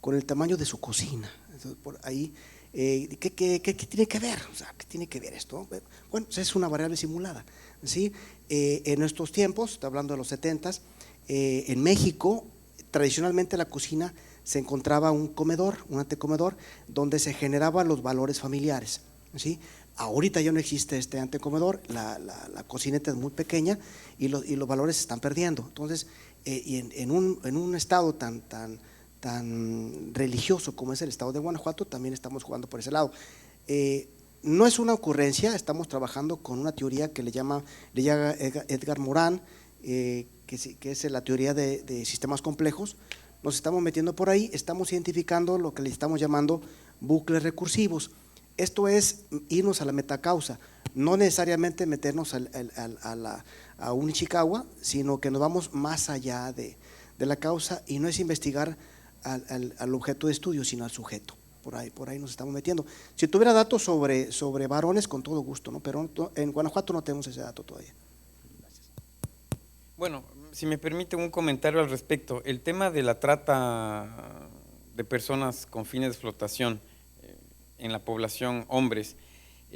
con el tamaño de su cocina. Entonces, por ahí, ¿qué tiene que ver? O sea, ¿qué tiene que ver esto? Bueno, pues es una variable simulada, ¿sí? En estos tiempos, estoy hablando de los 70s, en México, tradicionalmente la cocina se encontraba un comedor, un antecomedor, donde se generaban los valores familiares, ¿sí? Ahorita ya no existe este antecomedor, la cocineta es muy pequeña y los valores se están perdiendo. Entonces, en un estado tan religioso como es el estado de Guanajuato, también estamos jugando por ese lado. No es una ocurrencia, estamos trabajando con una teoría que le llama Edgar Morin, que es la teoría de sistemas complejos. Nos estamos metiendo por ahí, estamos identificando lo que le estamos llamando bucles recursivos. Esto es irnos a la metacausa, no necesariamente meternos a un Ishikawa, sino que nos vamos más allá de la causa, y no es investigar al objeto de estudio, sino al sujeto. Por ahí nos estamos metiendo. Si tuviera datos sobre varones, con todo gusto, ¿no? Pero en Guanajuato no tenemos ese dato todavía. Gracias. Bueno, si me permite un comentario al respecto, el tema de la trata de personas con fines de explotación en la población hombres,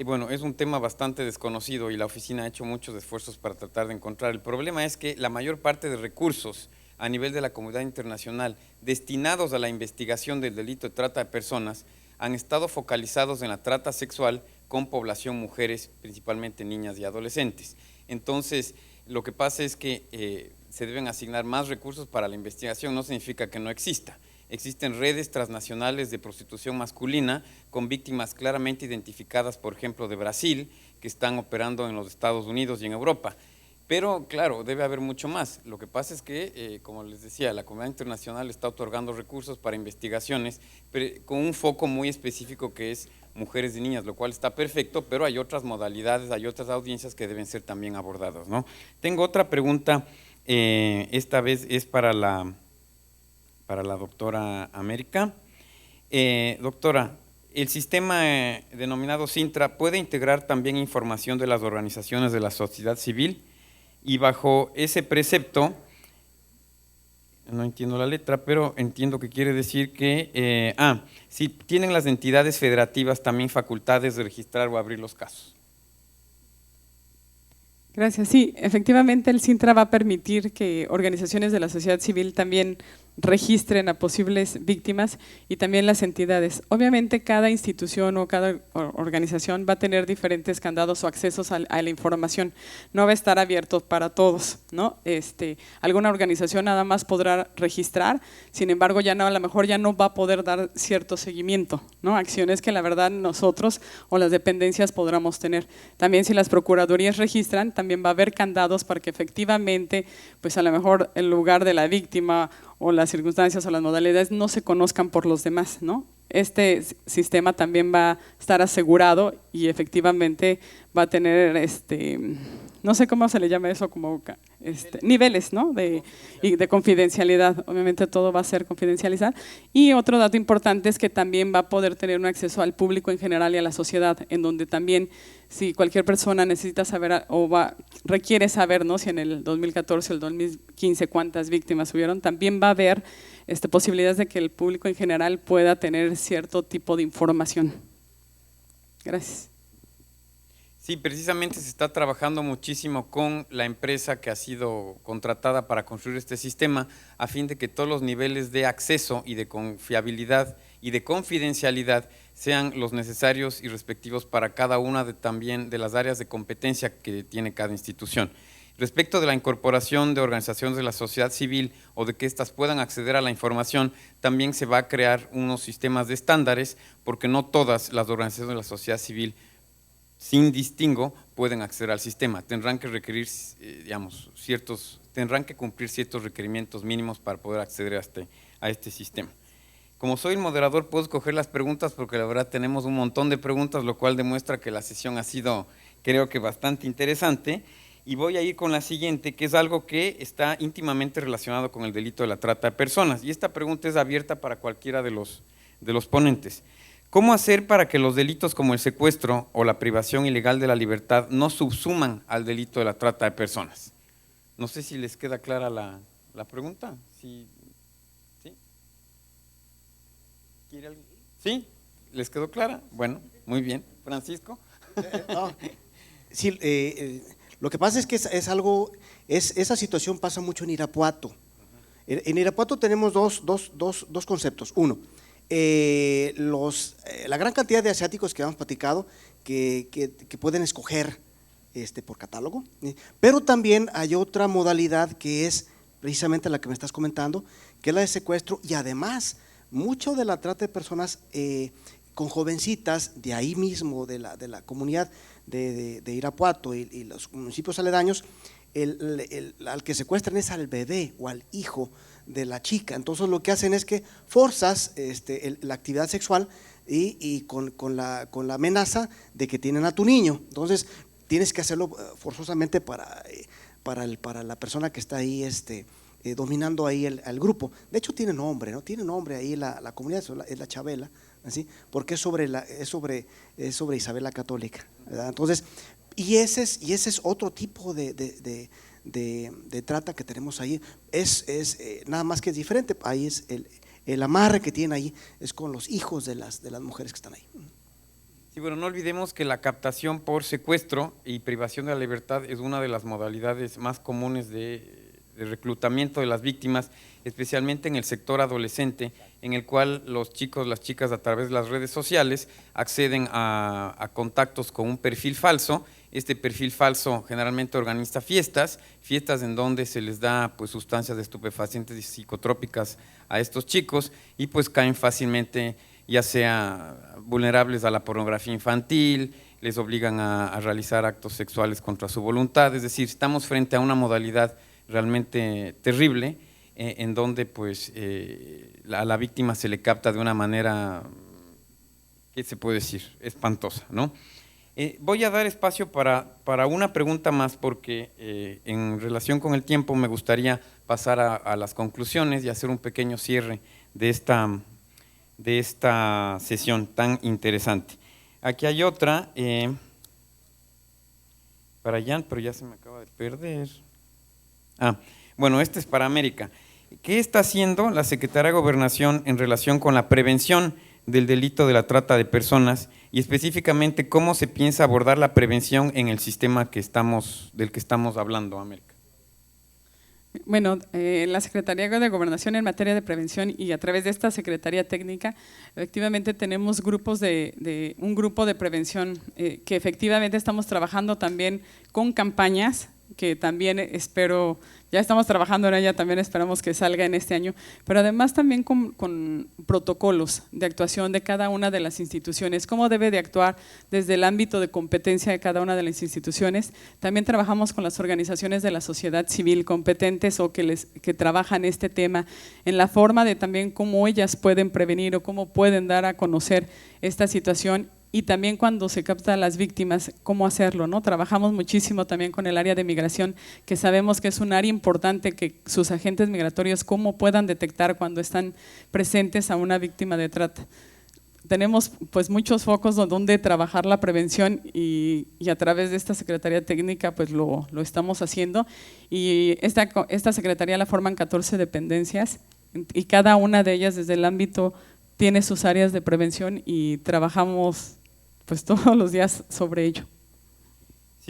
bueno, es un tema bastante desconocido y la oficina ha hecho muchos esfuerzos para tratar de encontrar. El problema es que la mayor parte de recursos a nivel de la comunidad internacional destinados a la investigación del delito de trata de personas han estado focalizados en la trata sexual con población mujeres, principalmente niñas y adolescentes. Entonces, lo que pasa es que se deben asignar más recursos para la investigación, no significa que no exista. Existen redes transnacionales de prostitución masculina con víctimas claramente identificadas, por ejemplo, de Brasil, que están operando en los Estados Unidos y en Europa. Pero, claro, debe haber mucho más. Lo que pasa es que, como les decía, la comunidad internacional está otorgando recursos para investigaciones, pero con un foco muy específico que es mujeres y niñas, lo cual está perfecto, pero hay otras modalidades, hay otras audiencias que deben ser también abordadas, ¿no? Tengo otra pregunta, esta vez es para la doctora América. Doctora, ¿el sistema denominado Cintra puede integrar también información de las organizaciones de la sociedad civil? Y bajo ese precepto, no entiendo la letra, pero entiendo que quiere decir que, si tienen las entidades federativas también facultades de registrar o abrir los casos. Gracias. Sí, efectivamente el Cintra va a permitir que organizaciones de la sociedad civil también registren a posibles víctimas y también las entidades. Obviamente cada institución o cada organización va a tener diferentes candados o accesos a la información, no va a estar abierto para todos, ¿no? Alguna organización nada más podrá registrar, sin embargo ya no, a lo mejor ya no va a poder dar cierto seguimiento, ¿no? Acciones que la verdad nosotros o las dependencias podamos tener. También si las procuradurías registran, también va a haber candados para que efectivamente, pues a lo mejor el lugar de la víctima o las circunstancias o las modalidades no se conozcan por los demás, ¿no? Este sistema también va a estar asegurado y efectivamente va a tener, no sé cómo se le llama eso, como niveles, ¿no? de confidencialidad. Obviamente todo va a ser confidencializado. Y otro dato importante es que también va a poder tener un acceso al público en general y a la sociedad, en donde también si cualquier persona necesita saber requiere saber, ¿no? Si en el 2014 o el 2015 cuántas víctimas hubieron, también va a haber posibilidades de que el público en general pueda tener cierto tipo de información. Gracias. Sí, precisamente se está trabajando muchísimo con la empresa que ha sido contratada para construir este sistema a fin de que todos los niveles de acceso y de confiabilidad y de confidencialidad sean los necesarios y respectivos para cada una también de las áreas de competencia que tiene cada institución. Respecto de la incorporación de organizaciones de la sociedad civil o de que éstas puedan acceder a la información, también se va a crear unos sistemas de estándares porque no todas las organizaciones de la sociedad civil sin distingo pueden acceder al sistema, tendrán que requerir, tendrán que cumplir ciertos requerimientos mínimos para poder acceder a este sistema. Como soy el moderador, puedo escoger las preguntas porque la verdad tenemos un montón de preguntas, lo cual demuestra que la sesión ha sido, creo que bastante interesante, y voy a ir con la siguiente, que es algo que está íntimamente relacionado con el delito de la trata de personas, y esta pregunta es abierta para cualquiera de los ponentes. ¿Cómo hacer para que los delitos como el secuestro o la privación ilegal de la libertad no subsuman al delito de la trata de personas? No sé si les queda clara la pregunta. ¿Sí? ¿Quiere alguien? ¿Sí? ¿Les quedó clara? Bueno, muy bien. ¿Francisco? No, sí, lo que pasa es que esa situación pasa mucho en Irapuato. En Irapuato tenemos dos conceptos. Uno, la gran cantidad de asiáticos que hemos platicado que pueden escoger por catálogo, pero también hay otra modalidad que es precisamente la que me estás comentando, que es la de secuestro, y además mucho de la trata de personas con jovencitas de ahí mismo, de la comunidad de Irapuato y los municipios aledaños, al que secuestran es al bebé o al hijo de la chica. Entonces lo que hacen es que forzas la actividad sexual y con la amenaza de que tienen a tu niño. Entonces tienes que hacerlo forzosamente para la persona que está ahí dominando ahí el grupo. De hecho tiene nombre, ¿no? Tiene nombre ahí la comunidad, es la Chabela, ¿así? Porque es sobre Isabel la Católica, ¿verdad? Entonces, y ese es otro tipo de trata que tenemos ahí, nada más que es diferente. Ahí es el amarre que tiene ahí es con los hijos de las mujeres que están ahí. Sí, bueno, no olvidemos que la captación por secuestro y privación de la libertad es una de las modalidades más comunes de reclutamiento de las víctimas, especialmente en el sector adolescente, en el cual los chicos, las chicas a través de las redes sociales acceden a contactos con un perfil falso. Este perfil falso generalmente organiza fiestas en donde se les da pues sustancias de estupefacientes y psicotrópicas a estos chicos y pues caen fácilmente, ya sea vulnerables a la pornografía infantil, les obligan a realizar actos sexuales contra su voluntad. Es decir, estamos frente a una modalidad realmente terrible en donde pues a la víctima se le capta de una manera, ¿qué se puede decir?, espantosa, ¿no? Voy a dar espacio para una pregunta más porque en relación con el tiempo me gustaría pasar a las conclusiones y hacer un pequeño cierre de esta sesión tan interesante. Aquí hay otra, para Jan, pero ya se me acaba de perder. Bueno, este es para América. ¿Qué está haciendo la Secretaría de Gobernación en relación con la prevención del delito de la trata de personas y específicamente cómo se piensa abordar la prevención en el sistema del que estamos hablando, América? Bueno, la Secretaría de Gobernación en materia de prevención y a través de esta Secretaría Técnica, efectivamente tenemos un grupo de prevención que efectivamente estamos trabajando también con campañas que también ya estamos trabajando en ella, también esperamos que salga en este año, pero además también con protocolos de actuación de cada una de las instituciones, cómo debe de actuar desde el ámbito de competencia de cada una de las instituciones. También trabajamos con las organizaciones de la sociedad civil competentes o que trabajan este tema en la forma de también cómo ellas pueden prevenir o cómo pueden dar a conocer esta situación. Y también cuando se capta a las víctimas, cómo hacerlo, ¿no? Trabajamos muchísimo también con el área de migración, que sabemos que es un área importante que sus agentes migratorios cómo puedan detectar cuando están presentes a una víctima de trata. Tenemos pues muchos focos donde trabajar la prevención y a través de esta Secretaría Técnica pues lo estamos haciendo, y esta Secretaría la forman 14 dependencias y cada una de ellas desde el ámbito tiene sus áreas de prevención y trabajamos pues todos los días sobre ello.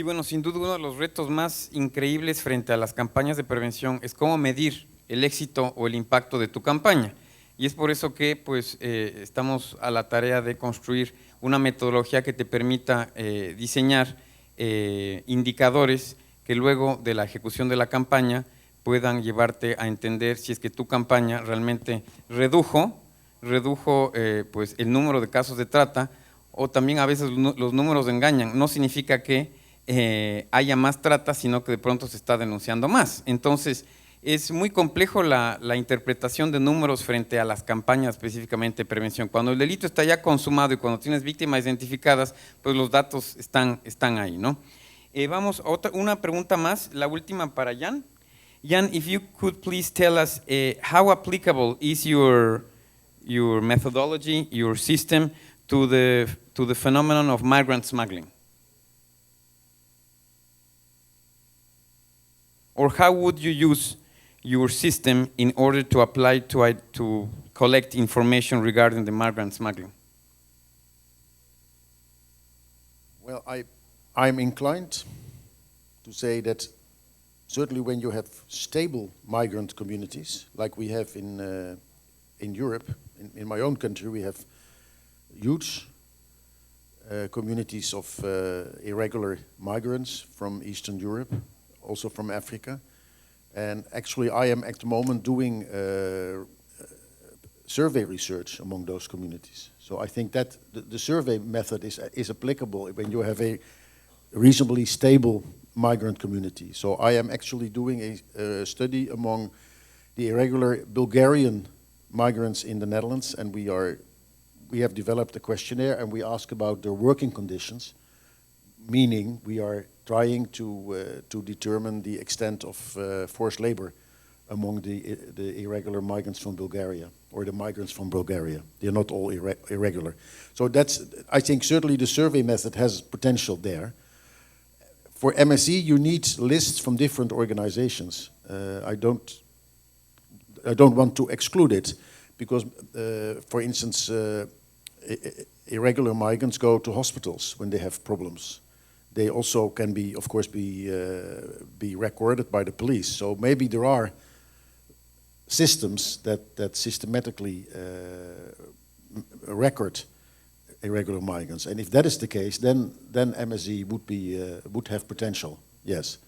Sí, bueno, sin duda uno de los retos más increíbles frente a las campañas de prevención es cómo medir el éxito o el impacto de tu campaña. Y es por eso que pues, estamos a la tarea de construir una metodología que te permita diseñar indicadores que luego de la ejecución de la campaña puedan llevarte a entender si es que tu campaña realmente redujo pues, el número de casos de trata, o también a veces los números engañan. No significa que haya más trata, sino que de pronto se está denunciando más. Entonces, es muy complejo la interpretación de números frente a las campañas específicamente de prevención. Cuando el delito está ya consumado y cuando tienes víctimas identificadas, pues los datos están ahí, ¿no? Vamos, una pregunta más, la última para Jan. Jan, if you could please tell us how applicable is your methodology, your system to the phenomenon of migrant smuggling? Or how would you use your system in order to apply to collect information regarding the migrant smuggling? Well, I'm inclined to say that certainly when you have stable migrant communities, like we have in Europe, in my own country, we have huge communities of irregular migrants from Eastern Europe, also from Africa. And actually I am at the moment doing survey research among those communities. So I think that the survey method is applicable when you have a reasonably stable migrant community. So I am actually doing a study among the irregular Bulgarian migrants in the Netherlands, and we have developed a questionnaire and we ask about their working conditions, meaning we are trying to determine the extent of forced labor among the irregular migrants from Bulgaria, or the migrants from Bulgaria. They're not all irregular. So I think certainly the survey method has potential there. For MSE, you need lists from different organizations. I don't want to exclude it, because, for instance, irregular migrants go to hospitals when they have problems. They also can be, of course, be recorded by the police. So maybe there are systems that systematically record irregular migrants, and if that is the case, then MSE would have potential, yes.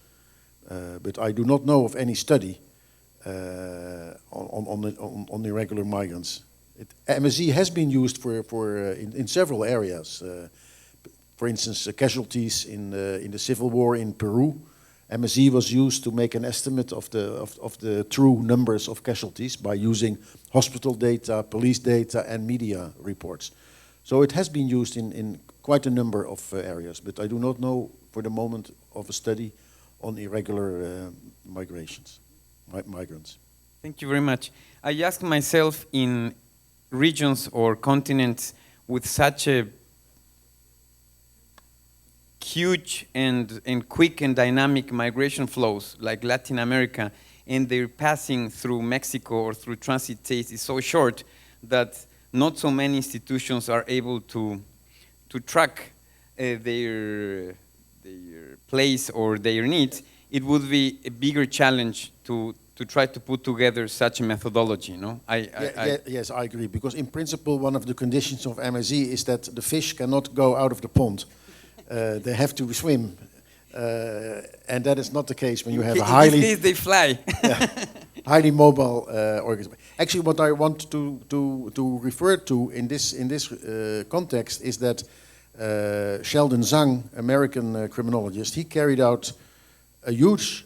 But I do not know of any study on irregular migrants. MSE has been used in several areas. For instance, casualties in the civil war in Peru. MSE was used to make an estimate of the true numbers of casualties by using hospital data, police data, and media reports. So it has been used in quite a number of areas, but I do not know for the moment of a study on irregular migrants. Thank you very much. I asked myself, in regions or continents with such a huge and quick and dynamic migration flows like Latin America, and they're passing through Mexico or through transit states is so short that not so many institutions are able to track their place or their needs. It would be a bigger challenge to try to put together such a methodology, no? Yes, I agree, because in principle one of the conditions of MSE is that the fish cannot go out of the pond. They have to swim, and that is not the case when you have a highly... In this case, they fly. Highly mobile organism. Actually, what I want to refer to in this context is that Sheldon Zhang, American criminologist, he carried out a huge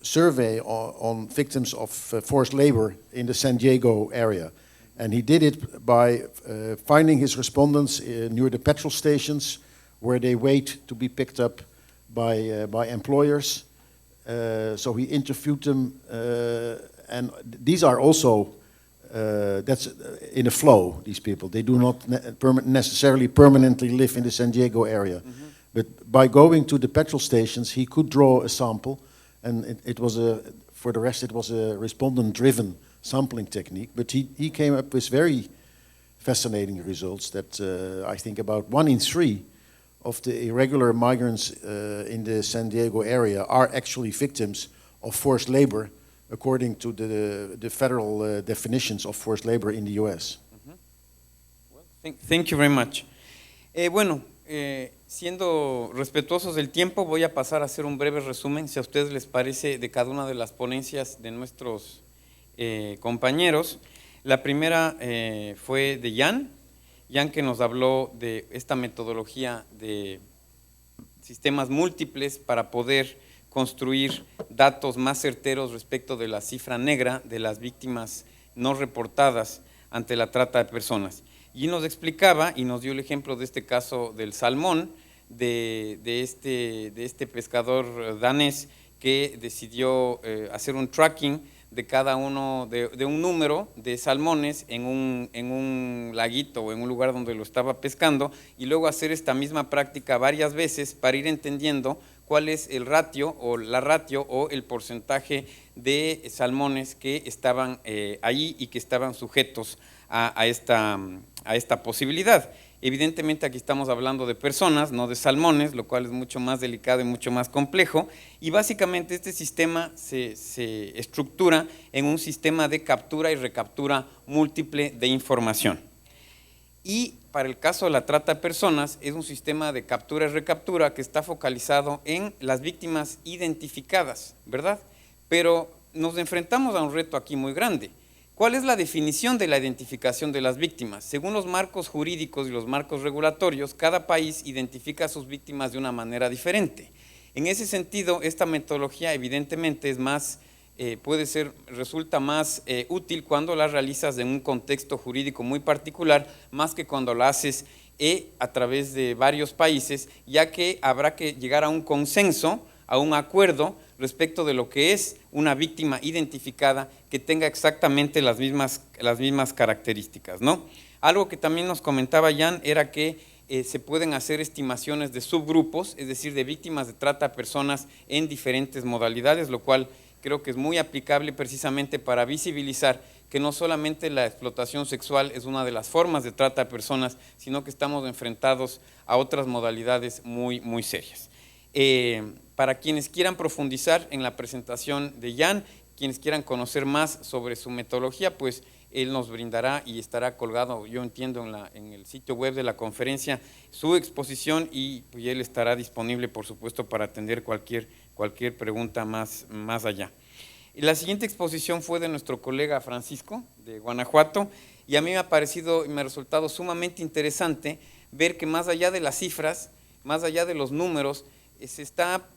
survey on victims of forced labor in the San Diego area. And he did it by finding his respondents near the petrol stations where they wait to be picked up by employers. So he interviewed them, and these are also, that's in a flow, these people. They do not necessarily permanently live in the San Diego area. Mm-hmm. But by going to the petrol stations, he could draw a sample, and it was for the rest, it was a respondent-driven sampling technique. But he came up with very fascinating results that I think about 1 in 3 of the irregular migrants in the San Diego area are actually victims of forced labor, according to the federal definitions of forced labor in the U.S. Thank you very much. Siendo respetuosos del tiempo, voy a pasar a hacer un breve resumen, si a ustedes les parece, de cada una de las ponencias de nuestros compañeros. La primera fue de Jan que nos habló de esta metodología de sistemas múltiples para poder construir datos más certeros respecto de la cifra negra de las víctimas no reportadas ante la trata de personas. Y nos explicaba y nos dio el ejemplo de este caso del salmón, de este pescador danés que decidió hacer un tracking de cada uno, de un número de salmones en un laguito o en un lugar donde lo estaba pescando, y luego hacer esta misma práctica varias veces para ir entendiendo cuál es el ratio o la ratio o el porcentaje de salmones que estaban ahí y que estaban sujetos a esta posibilidad. Evidentemente aquí estamos hablando de personas, no de salmones, lo cual es mucho más delicado y mucho más complejo, y básicamente este sistema se estructura en un sistema de captura y recaptura múltiple de información. Y para el caso de la trata de personas es un sistema de captura y recaptura que está focalizado en las víctimas identificadas, ¿verdad? Pero nos enfrentamos a un reto aquí muy grande. ¿Cuál es la definición de la identificación de las víctimas? Según los marcos jurídicos y los marcos regulatorios, cada país identifica a sus víctimas de una manera diferente. En ese sentido, esta metodología evidentemente es más, resulta más útil cuando la realizas en un contexto jurídico muy particular, más que cuando la haces a través de varios países, ya que habrá que llegar a un consenso, a un acuerdo respecto de lo que es una víctima identificada que tenga exactamente las mismas características, ¿no? Algo que también nos comentaba Jan era que se pueden hacer estimaciones de subgrupos, es decir, de víctimas de trata de personas en diferentes modalidades, lo cual creo que es muy aplicable precisamente para visibilizar que no solamente la explotación sexual es una de las formas de trata de personas, sino que estamos enfrentados a otras modalidades muy, muy serias. Para quienes quieran profundizar en la presentación de Jan, quienes quieran conocer más sobre su metodología, pues él nos brindará y estará colgado, yo entiendo, en el sitio web de la conferencia, su exposición, y pues él estará disponible, por supuesto, para atender cualquier pregunta más allá. Y la siguiente exposición fue de nuestro colega Francisco, de Guanajuato, y a mí me ha parecido y me ha resultado sumamente interesante ver que más allá de las cifras, más allá de los números, se está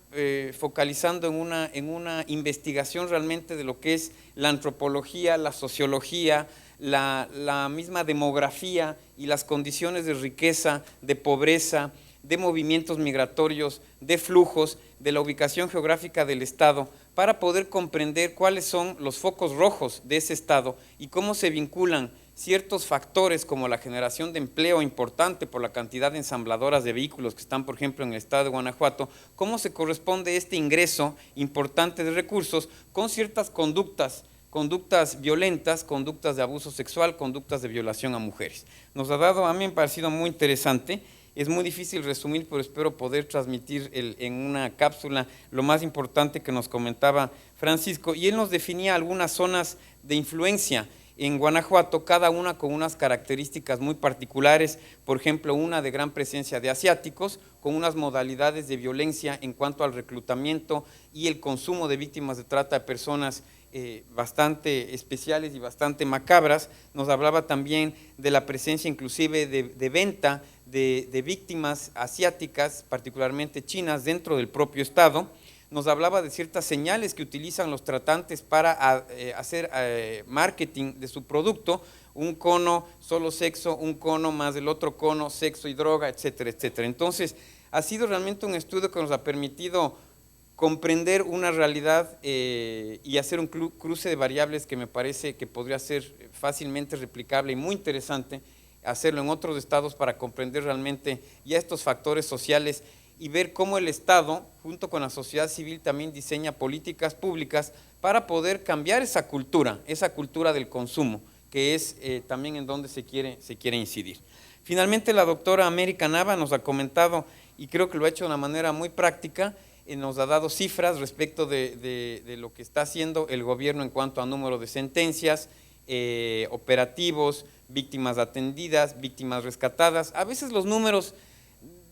focalizando en una investigación realmente de lo que es la antropología, la sociología, la misma demografía y las condiciones de riqueza, de pobreza, de movimientos migratorios, de flujos, de la ubicación geográfica del Estado, para poder comprender cuáles son los focos rojos de ese Estado y cómo se vinculan ciertos factores como la generación de empleo importante por la cantidad de ensambladoras de vehículos que están, por ejemplo, en el estado de Guanajuato, cómo se corresponde este ingreso importante de recursos con ciertas conductas violentas, conductas de abuso sexual, conductas de violación a mujeres. Nos ha dado, a mí me ha parecido muy interesante. Es muy difícil resumir, pero espero poder transmitir en una cápsula lo más importante que nos comentaba Francisco, y él nos definía algunas zonas de influencia en Guanajuato, cada una con unas características muy particulares, por ejemplo, una de gran presencia de asiáticos, con unas modalidades de violencia en cuanto al reclutamiento y el consumo de víctimas de trata de personas bastante especiales y bastante macabras. Nos hablaba también de la presencia inclusive de venta de víctimas asiáticas, particularmente chinas, dentro del propio estado. Nos hablaba de ciertas señales que utilizan los tratantes para hacer marketing de su producto, un cono solo sexo, un cono más el otro cono sexo y droga, etcétera, etcétera. Entonces, ha sido realmente un estudio que nos ha permitido comprender una realidad y hacer un cruce de variables que me parece que podría ser fácilmente replicable y muy interesante hacerlo en otros estados para comprender realmente ya estos factores sociales y ver cómo el Estado, junto con la sociedad civil, también diseña políticas públicas para poder cambiar esa cultura del consumo, que es también en donde se quiere incidir. Finalmente, la doctora América Nava nos ha comentado y creo que lo ha hecho de una manera muy práctica. Nos ha dado cifras respecto de lo que está haciendo el gobierno en cuanto a número de sentencias, operativos, víctimas atendidas, víctimas rescatadas. A veces los números,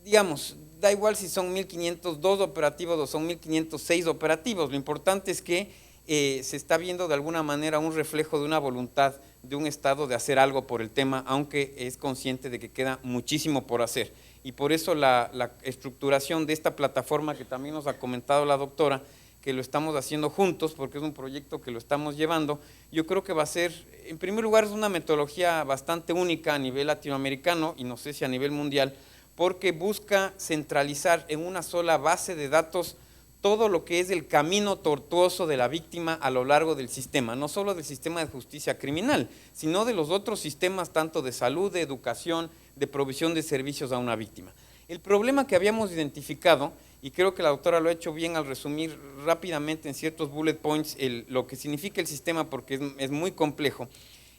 digamos, da igual si son 1.502 operativos o son 1.506 operativos, lo importante es que se está viendo de alguna manera un reflejo de una voluntad de un Estado de hacer algo por el tema, aunque es consciente de que queda muchísimo por hacer. Y por eso la estructuración de esta plataforma que también nos ha comentado la doctora, que lo estamos haciendo juntos porque es un proyecto que lo estamos llevando, yo creo que va a ser, en primer lugar, es una metodología bastante única a nivel latinoamericano y no sé si a nivel mundial, porque busca centralizar en una sola base de datos todo lo que es el camino tortuoso de la víctima a lo largo del sistema, no solo del sistema de justicia criminal, sino de los otros sistemas tanto de salud, de educación, de provisión de servicios a una víctima. El problema que habíamos identificado, y creo que la doctora lo ha hecho bien al resumir rápidamente en ciertos bullet points lo que significa el sistema, porque es muy complejo,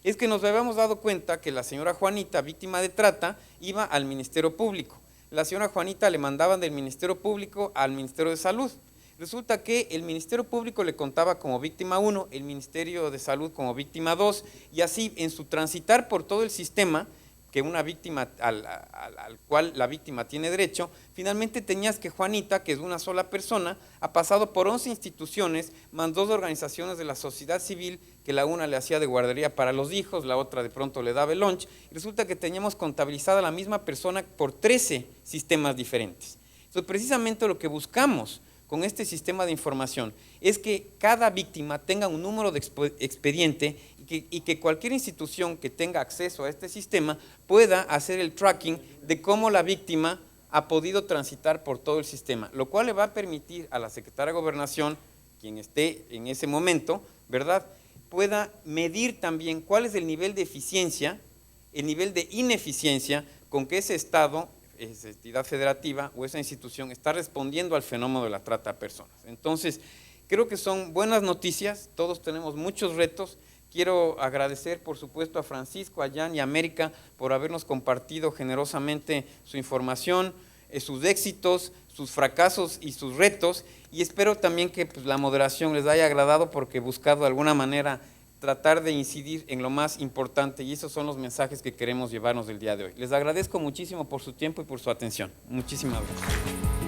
es que nos habíamos dado cuenta que la señora Juanita, víctima de trata, iba al Ministerio Público. La señora Juanita le mandaban del Ministerio Público al Ministerio de Salud. Resulta que el Ministerio Público le contaba como víctima 1, el Ministerio de Salud como víctima 2, y así en su transitar por todo el sistema, que una víctima al cual la víctima tiene derecho, finalmente tenías que Juanita, que es una sola persona, ha pasado por 11 instituciones, más 2 organizaciones de la sociedad civil, que la una le hacía de guardería para los hijos, la otra de pronto le daba el lunch, y resulta que teníamos contabilizada la misma persona por 13 sistemas diferentes. Entonces, precisamente lo que buscamos con este sistema de información es que cada víctima tenga un número de expediente y que cualquier institución que tenga acceso a este sistema pueda hacer el tracking de cómo la víctima ha podido transitar por todo el sistema, lo cual le va a permitir a la secretaria de Gobernación, quien esté en ese momento, ¿verdad?, pueda medir también cuál es el nivel de eficiencia, el nivel de ineficiencia con que ese Estado, esa entidad federativa o esa institución está respondiendo al fenómeno de la trata de personas. Entonces, creo que son buenas noticias, todos tenemos muchos retos. Quiero agradecer, por supuesto, a Francisco, a Jan y a América por habernos compartido generosamente su información, sus éxitos, sus fracasos y sus retos, y espero también que pues, la moderación les haya agradado porque he buscado de alguna manera tratar de incidir en lo más importante, y esos son los mensajes que queremos llevarnos del día de hoy. Les agradezco muchísimo por su tiempo y por su atención. Muchísimas gracias.